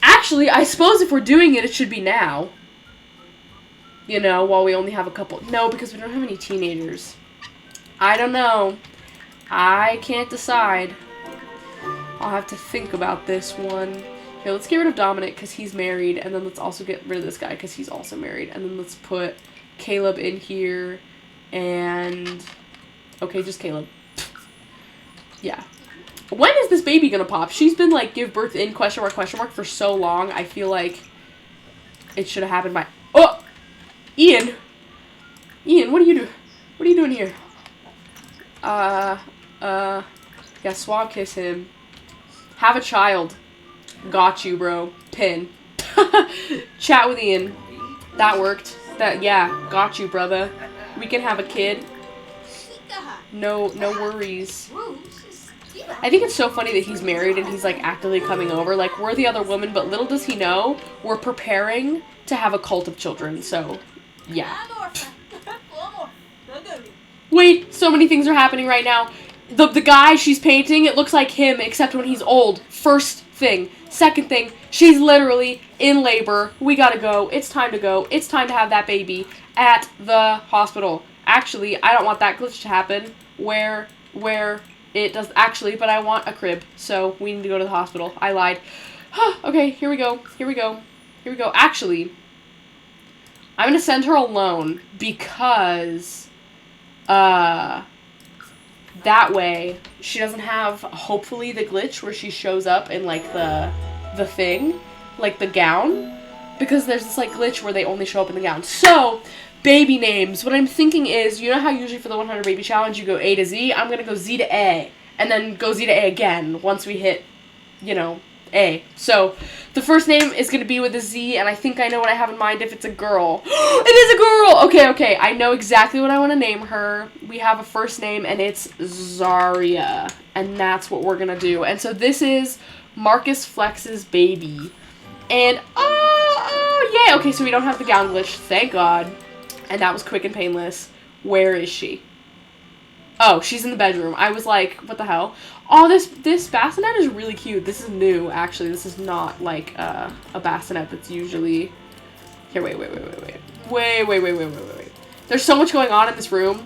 Actually, I suppose if we're doing it, it should be now. You know, while we only have a couple... No, because we don't have any teenagers. I don't know. I can't decide. I'll have to think about this one. Okay, let's get rid of Dominic because he's married, and then let's also get rid of this guy because he's also married, and then let's put Caleb in here, and... Okay, just Caleb. Yeah. When is this baby gonna pop? She's been, like, give birth in question mark for so long, I feel like it should have happened by... Oh! Ian! Ian, what are you doing? What are you doing here? Yeah, swab kiss him. Have a child. Got you, bro. Pin. Chat with Ian. That worked. Yeah, got you, brother. We can have a kid. No worries. I think it's so funny that he's married and he's, like, actively coming over. Like, we're the other woman, but little does he know, we're preparing to have a cult of children, so, yeah. Wait, so many things are happening right now. The guy she's painting, it looks like him, except when he's old. First thing. Second thing, she's literally in labor. We gotta go. It's time to go. It's time to have that baby at the hospital. Actually, I don't want that glitch to happen where it does actually, but I want a crib. So we need to go to the hospital. I lied. Okay, here we go. Actually, I'm gonna send her alone because that way she doesn't have, hopefully, the glitch where she shows up in, like, the thing, like the gown, because there's this, like, glitch where they only show up in the gown. So, baby names. What I'm thinking is, you know how usually for the 100 baby challenge you go A to Z? I'm gonna go Z to A, and then go Z to A again once we hit, you know, A. So, the first name is gonna be with a Z, and I think I know what I have in mind if it's a girl. It is a girl! Okay, I know exactly what I want to name her. We have a first name, and it's Zarya, and that's what we're gonna do. And so this is Marcus Flex's baby. And, oh, yay! Okay, so we don't have the gown glitch, thank God. And that was quick and painless. Where is she? Oh, she's in the bedroom. I was like, what the hell? Oh, this bassinet is really cute. This is new, actually. This is not, like, a bassinet that's usually... Here, wait. Wait. There's so much going on in this room,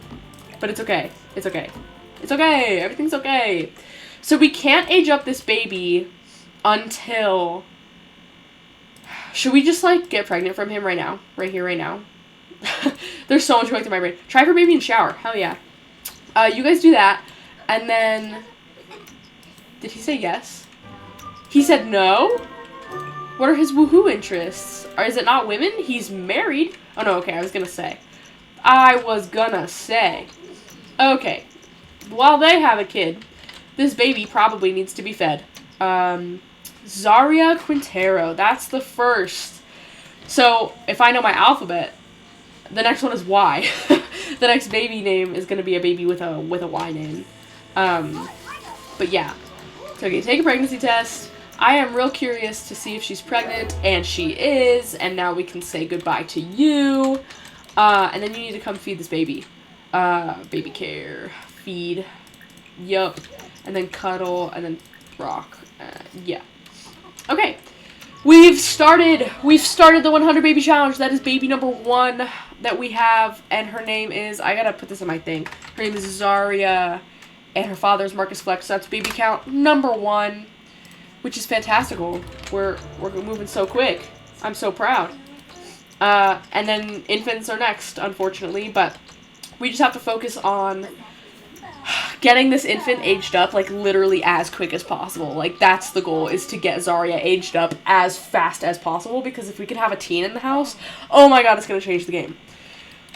but it's okay. It's okay. Everything's okay. So we can't age up this baby until... Should we just, like, get pregnant from him right now? Right here, right now? There's so much going through my brain. Try for baby and shower. Hell yeah. You guys do that, and then... Did he say yes? He said no? What are his woohoo interests? Or is it not women? He's married. Oh no, okay, I was gonna say. Okay. While they have a kid, this baby probably needs to be fed. Zaria Quintero. That's the first. So, if I know my alphabet, the next one is Y. The next baby name is going to be a baby with a Y name. But yeah. So, okay, take a pregnancy test. I am real curious to see if she's pregnant, and she is, and now we can say goodbye to you. And then you need to come feed this baby. Baby care. Feed. Yup. And then cuddle, and then rock. Yeah. Okay. We've started the 100 baby challenge. That is baby number 1 that we have, and her name is, I gotta put this in my thing. Her name is Zaria, and her father's Marcus Flex. So that's baby count number 1, which is fantastical. We're moving so quick. I'm so proud. And then infants are next, unfortunately, but we just have to focus on getting this infant aged up, like, literally as quick as possible. Like, that's the goal, is to get Zaria aged up as fast as possible, because if we can have a teen in the house, oh my god, it's gonna change the game.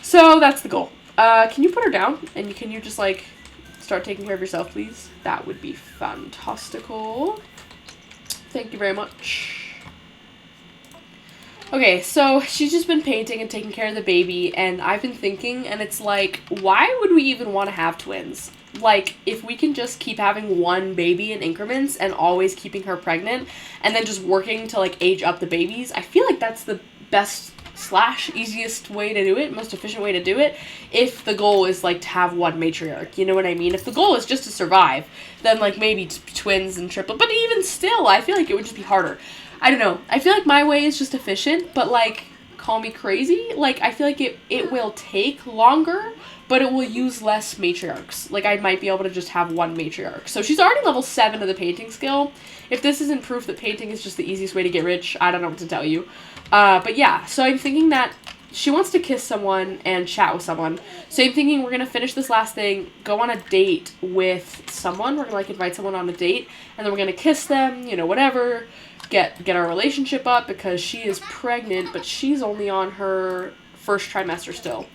So, that's the goal. Can you put her down? And can you just, like, start taking care of yourself, please? That would be fantastical. Thank you very much. Okay, so she's just been painting and taking care of the baby, and I've been thinking, and it's like, why would we even want to have twins? Like, if we can just keep having one baby in increments and always keeping her pregnant, and then just working to, like, age up the babies, I feel like that's the best / easiest way to do it, most efficient way to do it, if the goal is, like, to have one matriarch, you know what I mean? If the goal is just to survive, then, like, maybe twins and triplet, but even still, I feel like it would just be harder. I don't know. I feel like my way is just efficient, but, like, call me crazy. Like, I feel like it will take longer, but it will use less matriarchs. Like, I might be able to just have one matriarch. So she's already level 7 of the painting skill. If this isn't proof that painting is just the easiest way to get rich, I don't know what to tell you. But yeah, so I'm thinking that she wants to kiss someone and chat with someone. So I'm thinking we're going to finish this last thing, go on a date with someone. We're going to, like, invite someone on a date, and then we're going to kiss them, you know, whatever. Get our relationship up, because she is pregnant, but she's only on her first trimester still.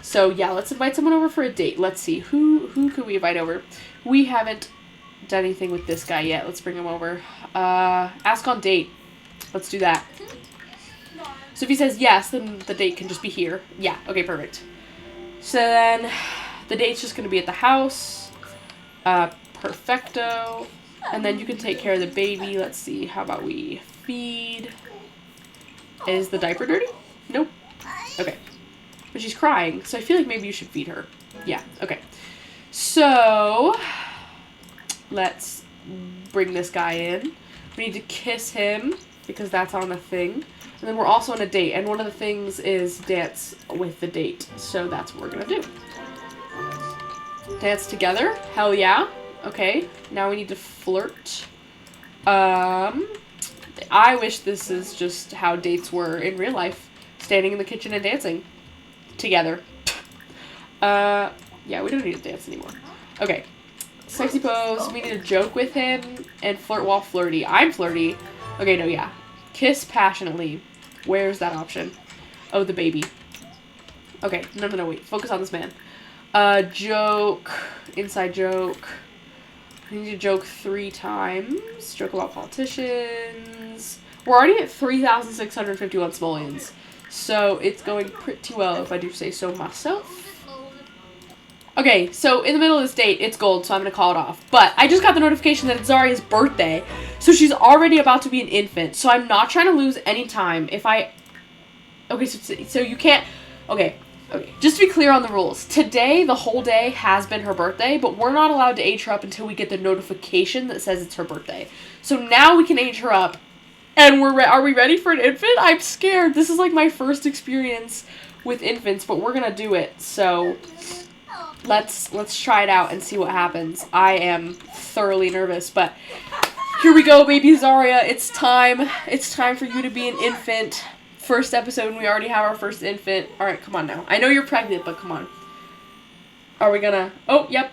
So yeah, let's invite someone over for a date. Let's see, who could we invite over? We haven't done anything with this guy yet. Let's bring him over. Ask on date. Let's do that. So if he says yes, then the date can just be here. Yeah, okay, perfect. So then the date's just going to be at the house. Perfecto. And then you can take care of the baby. Let's see, how about we feed? Is the diaper dirty? Nope. Okay. But she's crying, so I feel like maybe you should feed her. Yeah, okay. So, let's bring this guy in. We need to kiss him, because that's on the thing. And then we're also on a date, and one of the things is dance with the date. So that's what we're gonna do. Dance together? Hell yeah. Okay, now we need to flirt. I wish this is just how dates were in real life. Standing in the kitchen and dancing. Together. Yeah, we don't need to dance anymore. Okay. Sexy pose. We need to joke with him and flirt while flirty. I'm flirty. Okay, no, yeah. Kiss passionately. Where's that option? Oh, the baby. Okay, no, wait. Focus on this man. Joke. Inside joke. I need to joke 3 times. Joke about politicians. We're already at 3,651 simoleons. So it's going pretty well, if I do say so myself. Okay, so in the middle of this date, it's gold, so I'm going to call it off. But I just got the notification that it's Zaria's birthday. So she's already about to be an infant. So I'm not trying to lose any time. If I... Okay, so you can't... Okay. Just to be clear on the rules. Today, the whole day has been her birthday, but we're not allowed to age her up until we get the notification that says it's her birthday. So now we can age her up, and are we ready for an infant? I'm scared. This is like my first experience with infants, but we're gonna do it. So let's try it out and see what happens. I am thoroughly nervous, but here we go, baby Zaria. It's time. It's time for you to be an infant. First episode, and we already have our first infant. Alright, come on now. I know you're pregnant, but come on. Are we gonna... Oh, yep.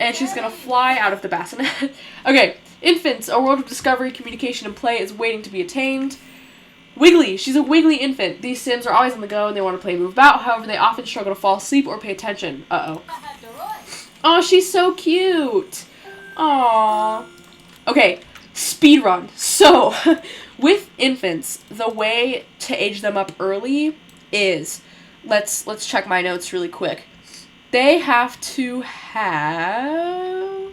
And she's gonna fly out of the bassinet. Okay. Infants. A world of discovery, communication, and play is waiting to be attained. Wiggly. She's a wiggly infant. These Sims are always on the go and they want to play and move about. However, they often struggle to fall asleep or pay attention. Uh-oh. Oh, she's so cute. Aww. Okay, speed run. So, with infants, the way to age them up early is, let's check my notes really quick. They have to have...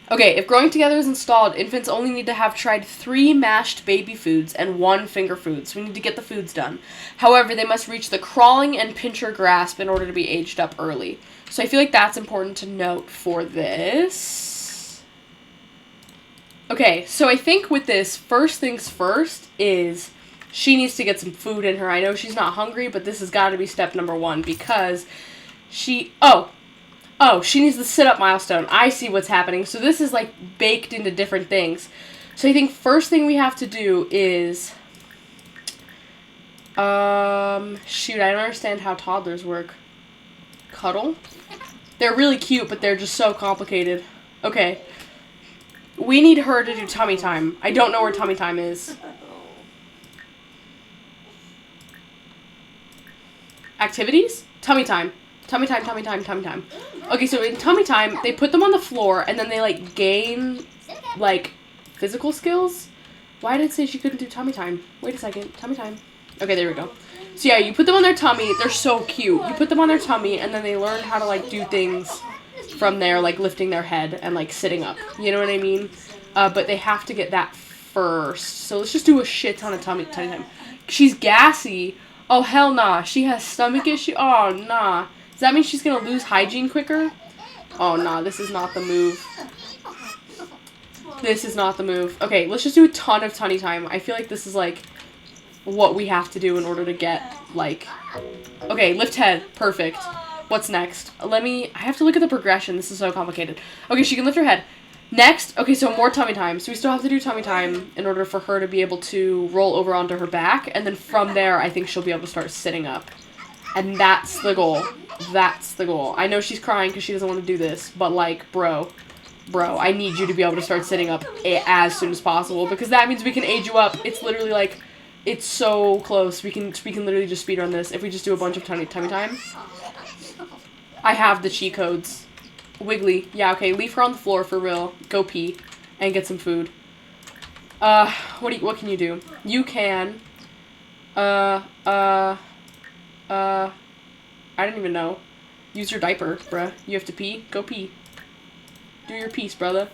Okay, if growing together is installed, infants only need to have tried 3 mashed baby foods and 1 finger food, so we need to get the foods done. However, they must reach the crawling and pincher grasp in order to be aged up early. So I feel like that's important to note for this. Okay, so I think with this, first things first is she needs to get some food in her. I know she's not hungry, but this has got to be step number 1 because she... Oh, she needs the sit-up milestone. I see what's happening. So this is, like, baked into different things. So I think first thing we have to do is... shoot, I don't understand how toddlers work. Cuddle? They're really cute, but they're just so complicated. Okay. We need her to do tummy time. I don't know where tummy time is. Activities? Tummy time. Tummy time, tummy time, tummy time. Okay, so in tummy time, they put them on the floor, and then they, like, gain, like, physical skills? Why did it say she couldn't do tummy time? Wait a second. Tummy time. Okay, there we go. So, yeah, you put them on their tummy. They're so cute. You put them on their tummy, and then they learn how to, like, do things from there, like, lifting their head and, like, sitting up. You know what I mean? But they have to get that first. So let's just do a shit ton of tummy time. She's gassy. Oh, hell nah. She has stomach issue. Oh, nah. Does that mean she's going to lose hygiene quicker? Oh, nah, this is not the move. This is not the move. Okay, let's just do a ton of tummy time. I feel like this is, like, what we have to do in order to get, like... Okay, lift head. Perfect. What's next? I have to look at the progression. This is so complicated. Okay, she can lift her head. Next, okay, so more tummy time. So we still have to do tummy time in order for her to be able to roll over onto her back. And then from there, I think she'll be able to start sitting up. And that's the goal. That's the goal. I know she's crying because she doesn't want to do this, but, like, bro, I need you to be able to start sitting up as soon as possible because that means we can age you up. It's literally, like, it's so close. We can literally just speedrun this if we just do a bunch of tummy time. I have the cheat codes. Wiggly. Yeah, okay, leave her on the floor for real. Go pee and get some food. What can you do? You can, I don't even know. Use your diaper, bruh. You have to pee? Go pee. Do your piece, brother.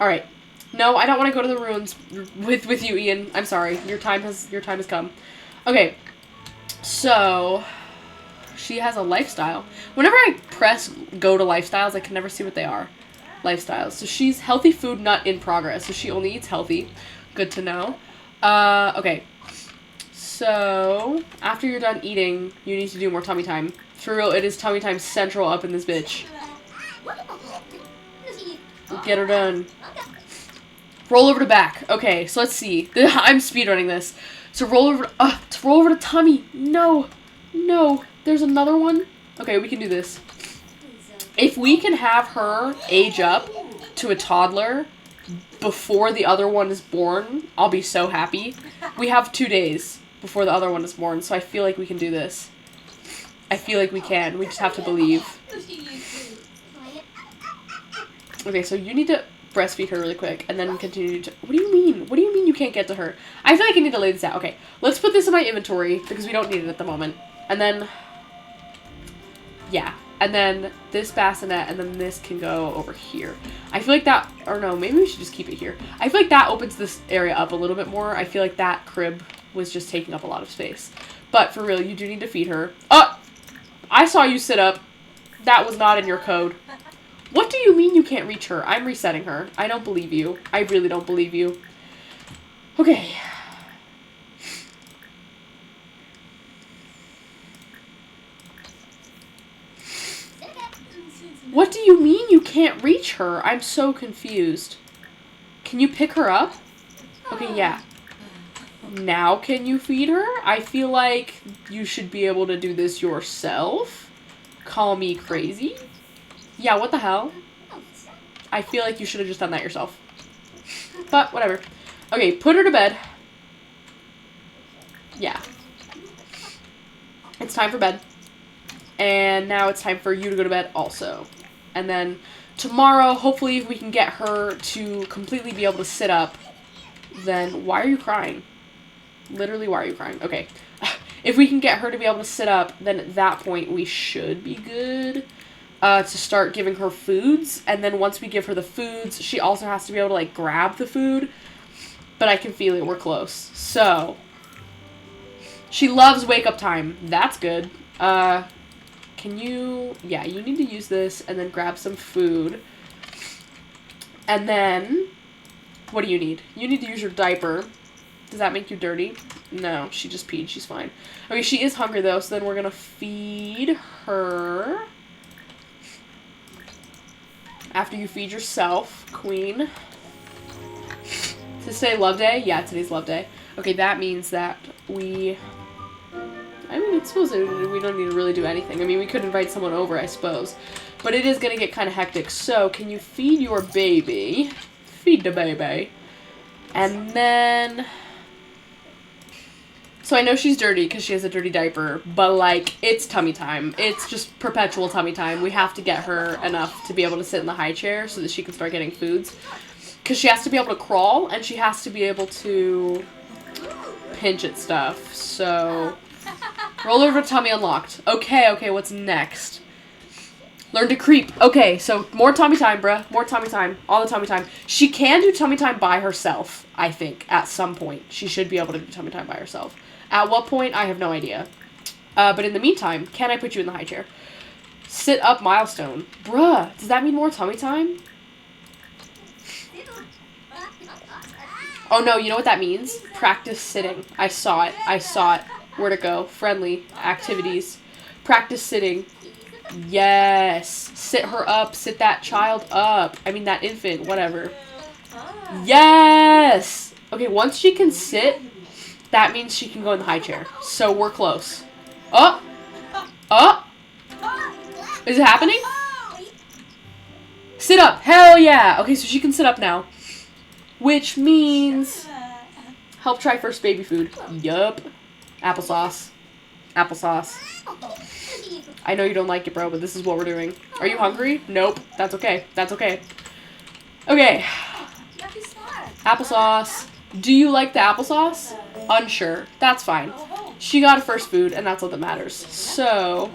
Alright. No, I don't want to go to the ruins with you, Ian. I'm sorry. Your time has come. Okay. So, she has a lifestyle. Whenever I press go to lifestyles, I can never see what they are. Lifestyles. So she's healthy food nut in progress. So she only eats healthy. Good to know. Okay. So, after you're done eating, you need to do more tummy time. For real, it is tummy time central up in this bitch. Get her done. Roll over to back. Okay, so let's see. I'm speedrunning this. So roll over to tummy. No. There's another one. Okay, we can do this. If we can have her age up to a toddler before the other one is born, I'll be so happy. We have 2 days before the other one is born, so I feel like we can do this. I feel like we can. We just have to believe. Okay, so you need to breastfeed her really quick, and then continue to... What do you mean? What do you mean you can't get to her? I feel like I need to lay this out. Okay, let's put this in my inventory, because we don't need it at the moment. And then... Yeah. And then this bassinet, and then this can go over here. I feel like that... Or no, maybe we should just keep it here. I feel like that opens this area up a little bit more. I feel like that crib was just taking up a lot of space. But for real, you do need to feed her. Oh! I saw you sit up. That was not in your code. What do you mean you can't reach her? I'm resetting her. I don't believe you. I really don't believe you. Okay. What do you mean you can't reach her? I'm so confused. Can you pick her up? Okay, yeah. Now can you feed her? I feel like you should be able to do this yourself. Call me crazy? Yeah, what the hell? I feel like you should have just done that yourself. But, whatever. Okay, put her to bed. Yeah. It's time for bed. And now it's time for you to go to bed also. And then tomorrow, hopefully, if we can get her to completely be able to sit up, then why are you crying? Literally, why are you crying? Okay. If we can get her to be able to sit up, then at that point, we should be good to start giving her foods. And then once we give her the foods, she also has to be able to, like, grab the food. But I can feel it. We're close. So, she loves wake-up time. That's good. Can you... Yeah, you need to use this and then grab some food. And then... What do you need? You need to use your diaper. Does that make you dirty? No, she just peed. She's fine. Okay, she is hungry, though, so then we're gonna feed her. After you feed yourself, queen. Is today love day? Yeah, today's love day. Okay, that means that we... I mean, I suppose we don't need to really do anything. I mean, we could invite someone over, I suppose. But it is gonna get kind of hectic. So, can you feed your baby? Feed the baby. And then... So I know she's dirty because she has a dirty diaper, but, like, it's tummy time. It's just perpetual tummy time. We have to get her enough to be able to sit in the high chair so that she can start getting foods. Because she has to be able to crawl, and she has to be able to pinch at stuff. So, roll over tummy unlocked. Okay, what's next? Learn to creep. Okay, so more tummy time, bruh. More tummy time. All the tummy time. She can do tummy time by herself, I think, at some point. She should be able to do tummy time by herself. At what point, I have no idea. But in the meantime, can I put you in the high chair? Sit up milestone. Bruh, does that mean more tummy time? Oh no, you know what that means? Practice sitting. I saw it. Where'd it go? Friendly. Activities. Practice sitting. Yes. Sit her up. Sit that child up. I mean, that infant. Whatever. Yes! Okay, once she can sit, that means she can go in the high chair. So we're close. Oh! Oh! Is it happening? Sit up! Hell yeah! Okay, so she can sit up now. Which means... Help try first baby food. Yup. Applesauce. Applesauce. I know you don't like it, bro, but this is what we're doing. Are you hungry? Nope. That's okay. That's okay. Okay. Applesauce. Do you like the applesauce? Unsure. That's fine. She got a first food, and that's all that matters. So...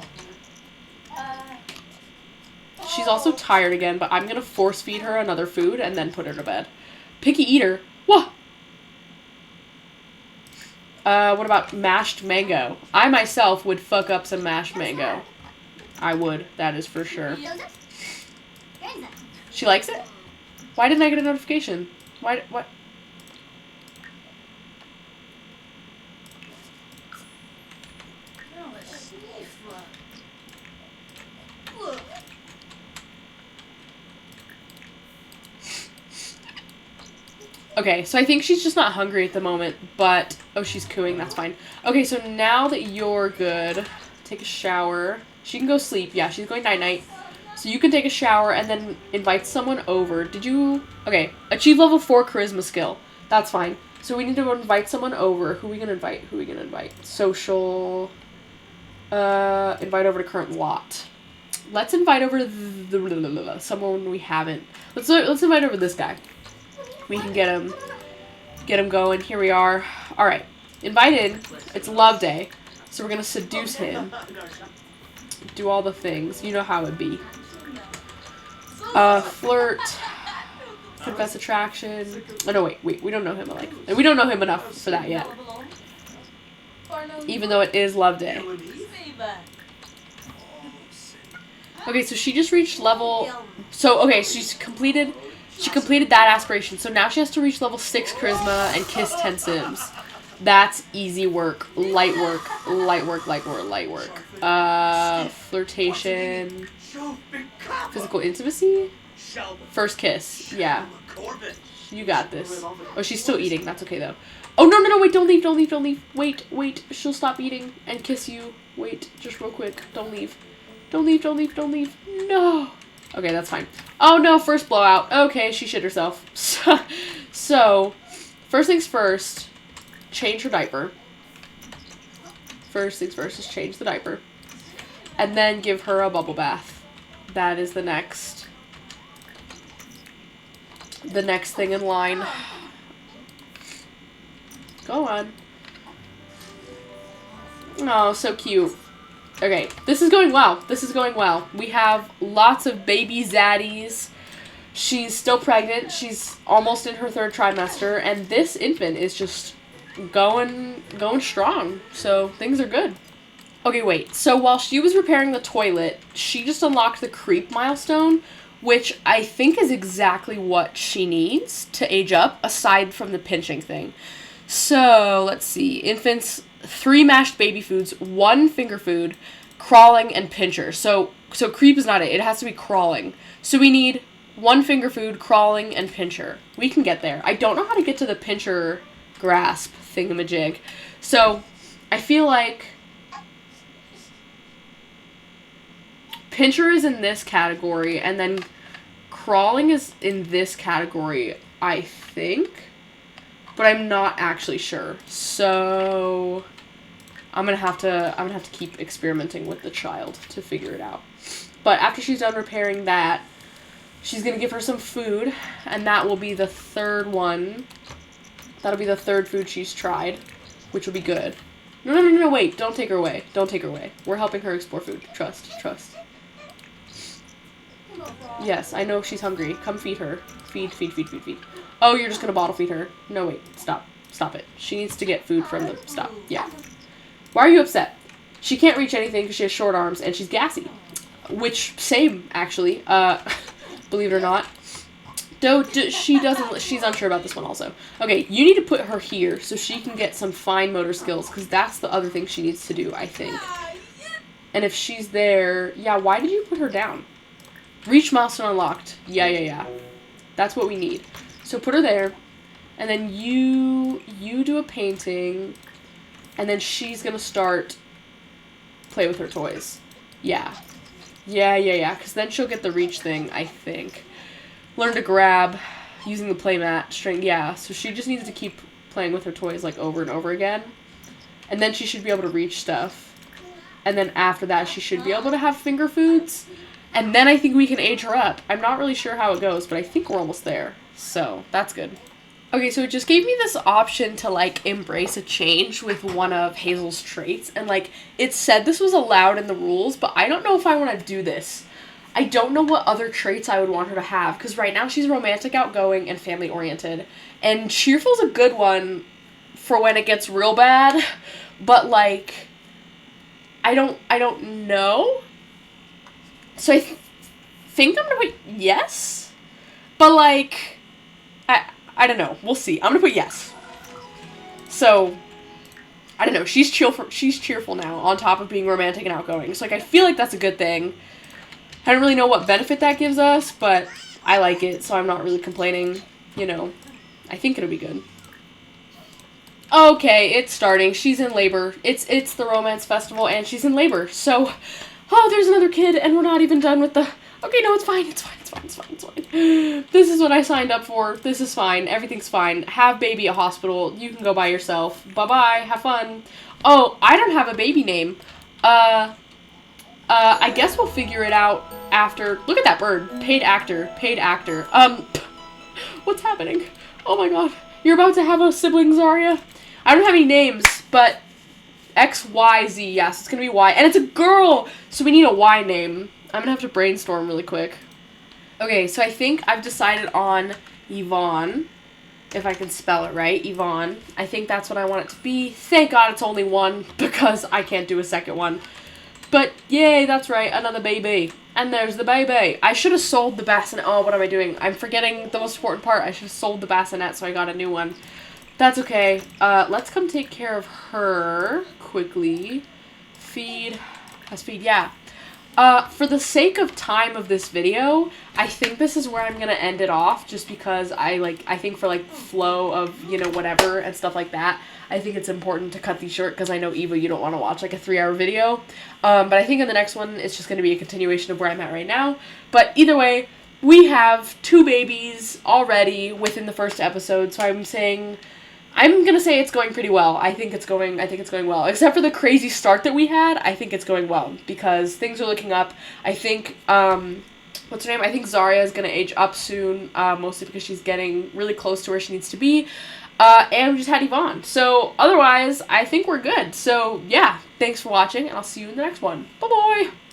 She's also tired again, but I'm gonna force feed her another food and then put her to bed. Picky eater. What? What about mashed mango? I myself would fuck up some mashed mango. I would. That is for sure. She likes it? Why didn't I get a notification? Why? What? Okay, so I think she's just not hungry at the moment, but... Oh, she's cooing, that's fine. Okay, so now that you're good, take a shower. She can go sleep. Yeah, she's going night-night. So you can take a shower and then invite someone over. Did you... Okay, achieve level 4 charisma skill. That's fine. So we need to go invite someone over. Who are we going to invite? Who are we going to invite? Social... invite over to current lot. Let's invite over someone we haven't... Let's invite over this guy. We can get him going. Here we are. All right, invited. It's love day, so we're gonna seduce him. Do all the things. You know how it'd be. Flirt. Confess attraction. Oh no, wait. We don't know him we don't know him enough for that yet. Even though it is love day. Okay, so she just reached level. So okay, she's completed. She completed that aspiration, so now she has to reach level 6 charisma and kiss 10 sims. That's easy work. Light work. Light work, light work, light work. Flirtation. Physical intimacy? First kiss. Yeah. You got this. Oh, she's still eating. That's okay, though. Oh, no, no, no, wait, don't leave, don't leave, don't leave. Wait, wait, she'll stop eating and kiss you. Wait, just real quick. Don't leave. Don't leave, don't leave, don't leave. No. Okay, that's fine. Oh, no, first blowout. Okay, she shit herself. So, first things first, change her diaper. First things first is change the diaper. And then give her a bubble bath. That is the next thing in line. Go on. Oh, so cute. Okay, this is going well. This is going well. We have lots of baby zaddies. She's still pregnant. She's almost in her 3rd trimester, and this infant is just going strong. So things are good. Okay, wait. So while she was repairing the toilet, she just unlocked the creep milestone, which I think is exactly what she needs to age up, aside from the pinching thing. So, let's see. Infants, 3 mashed baby foods, 1 finger food, crawling, and pincher. So creep is not it. It has to be crawling. So we need 1 finger food, crawling, and pincher. We can get there. I don't know how to get to the pincher grasp thingamajig. So, I feel like pincher is in this category, and then crawling is in this category, I think. But I'm not actually sure. So I'm gonna have to keep experimenting with the child to figure it out. But after she's done repairing that, she's gonna give her some food, and that will be the 3rd one. That'll be the 3rd food she's tried, which will be good. No, no, no, no, wait. Don't take her away. Don't take her away. We're helping her explore food. Trust. Yes, I know she's hungry. Come feed her. Feed. Oh, you're just gonna bottle feed her. No, wait. Stop. Stop it. She needs to get food from the... Stop. Yeah. Why are you upset? She can't reach anything because she has short arms and she's gassy. Which, same, actually. Believe it or not. She doesn't... She's unsure about this one also. Okay, you need to put her here so she can get some fine motor skills, because that's the other thing she needs to do, I think. And if she's there... Yeah, why did you put her down? Reach milestone unlocked. Yeah. That's what we need. So put her there, and then you do a painting, and then she's gonna start play with her toys. Yeah, because then she'll get the reach thing, I think. Learn to grab using the playmat string. Yeah, so she just needs to keep playing with her toys, like, over and over again, and then she should be able to reach stuff. And then after that, she should be able to have finger foods. And then I think we can age her up. I'm not really sure how it goes, but I think we're almost there. So, that's good. Okay, so it just gave me this option to, like, embrace a change with one of Hazel's traits. And, like, it said this was allowed in the rules, but I don't know if I want to do this. I don't know what other traits I would want her to have, because right now she's romantic, outgoing, and family-oriented. And cheerful's a good one for when it gets real bad, but, like, I don't know. So I think I'm gonna put yes, but, like, I don't know. We'll see. I'm gonna put yes. So, I don't know. She's cheerful now, on top of being romantic and outgoing. So, like, I feel like that's a good thing. I don't really know what benefit that gives us, but I like it, so I'm not really complaining. You know, I think it'll be good. Okay, it's starting. She's in labor. It's the romance festival, and she's in labor. So, oh, there's another kid, and we're not even done with the... Okay, no, it's fine. This is what I signed up for. This is fine. Everything's fine. Have baby at hospital. You can go by yourself. Bye-bye. Have fun. Oh, I don't have a baby name. I guess we'll figure it out after... Look at that bird. Paid actor. What's happening? Oh my god. You're about to have a sibling, Zarya? I don't have any names, but... X, Y, Z. Yes, it's gonna be Y. And it's a girl! So we need a Y name. I'm gonna have to brainstorm really quick. Okay, so I think I've decided on Yvonne. If I can spell it right. Yvonne. I think that's what I want it to be. Thank God it's only one, because I can't do a second one. But, yay, that's right, another baby. And there's the baby. I should have sold the bassinet. Oh, what am I doing? I'm forgetting the most important part. I should have sold the bassinet, so I got a new one. That's okay. Let's come take care of her quickly. Feed. Has feed, yeah. For the sake of time of this video, I think this is where I'm gonna end it off, just because I think for, like, flow of, you know, whatever and stuff like that, I think it's important to cut these short, because I know, Eva, you don't want to watch, like, a 3-hour video. But I think in the next one, it's just gonna be a continuation of where I'm at right now. But either way, we have 2 babies already within the first episode, so I'm gonna say it's going pretty well. I think it's going well. Except for the crazy start that we had, I think it's going well, because things are looking up. I think, what's her name? I think Zarya is gonna age up soon, mostly because she's getting really close to where she needs to be. And we just had Yvonne. So, otherwise, I think we're good. So, yeah, thanks for watching, and I'll see you in the next one. Bye-bye!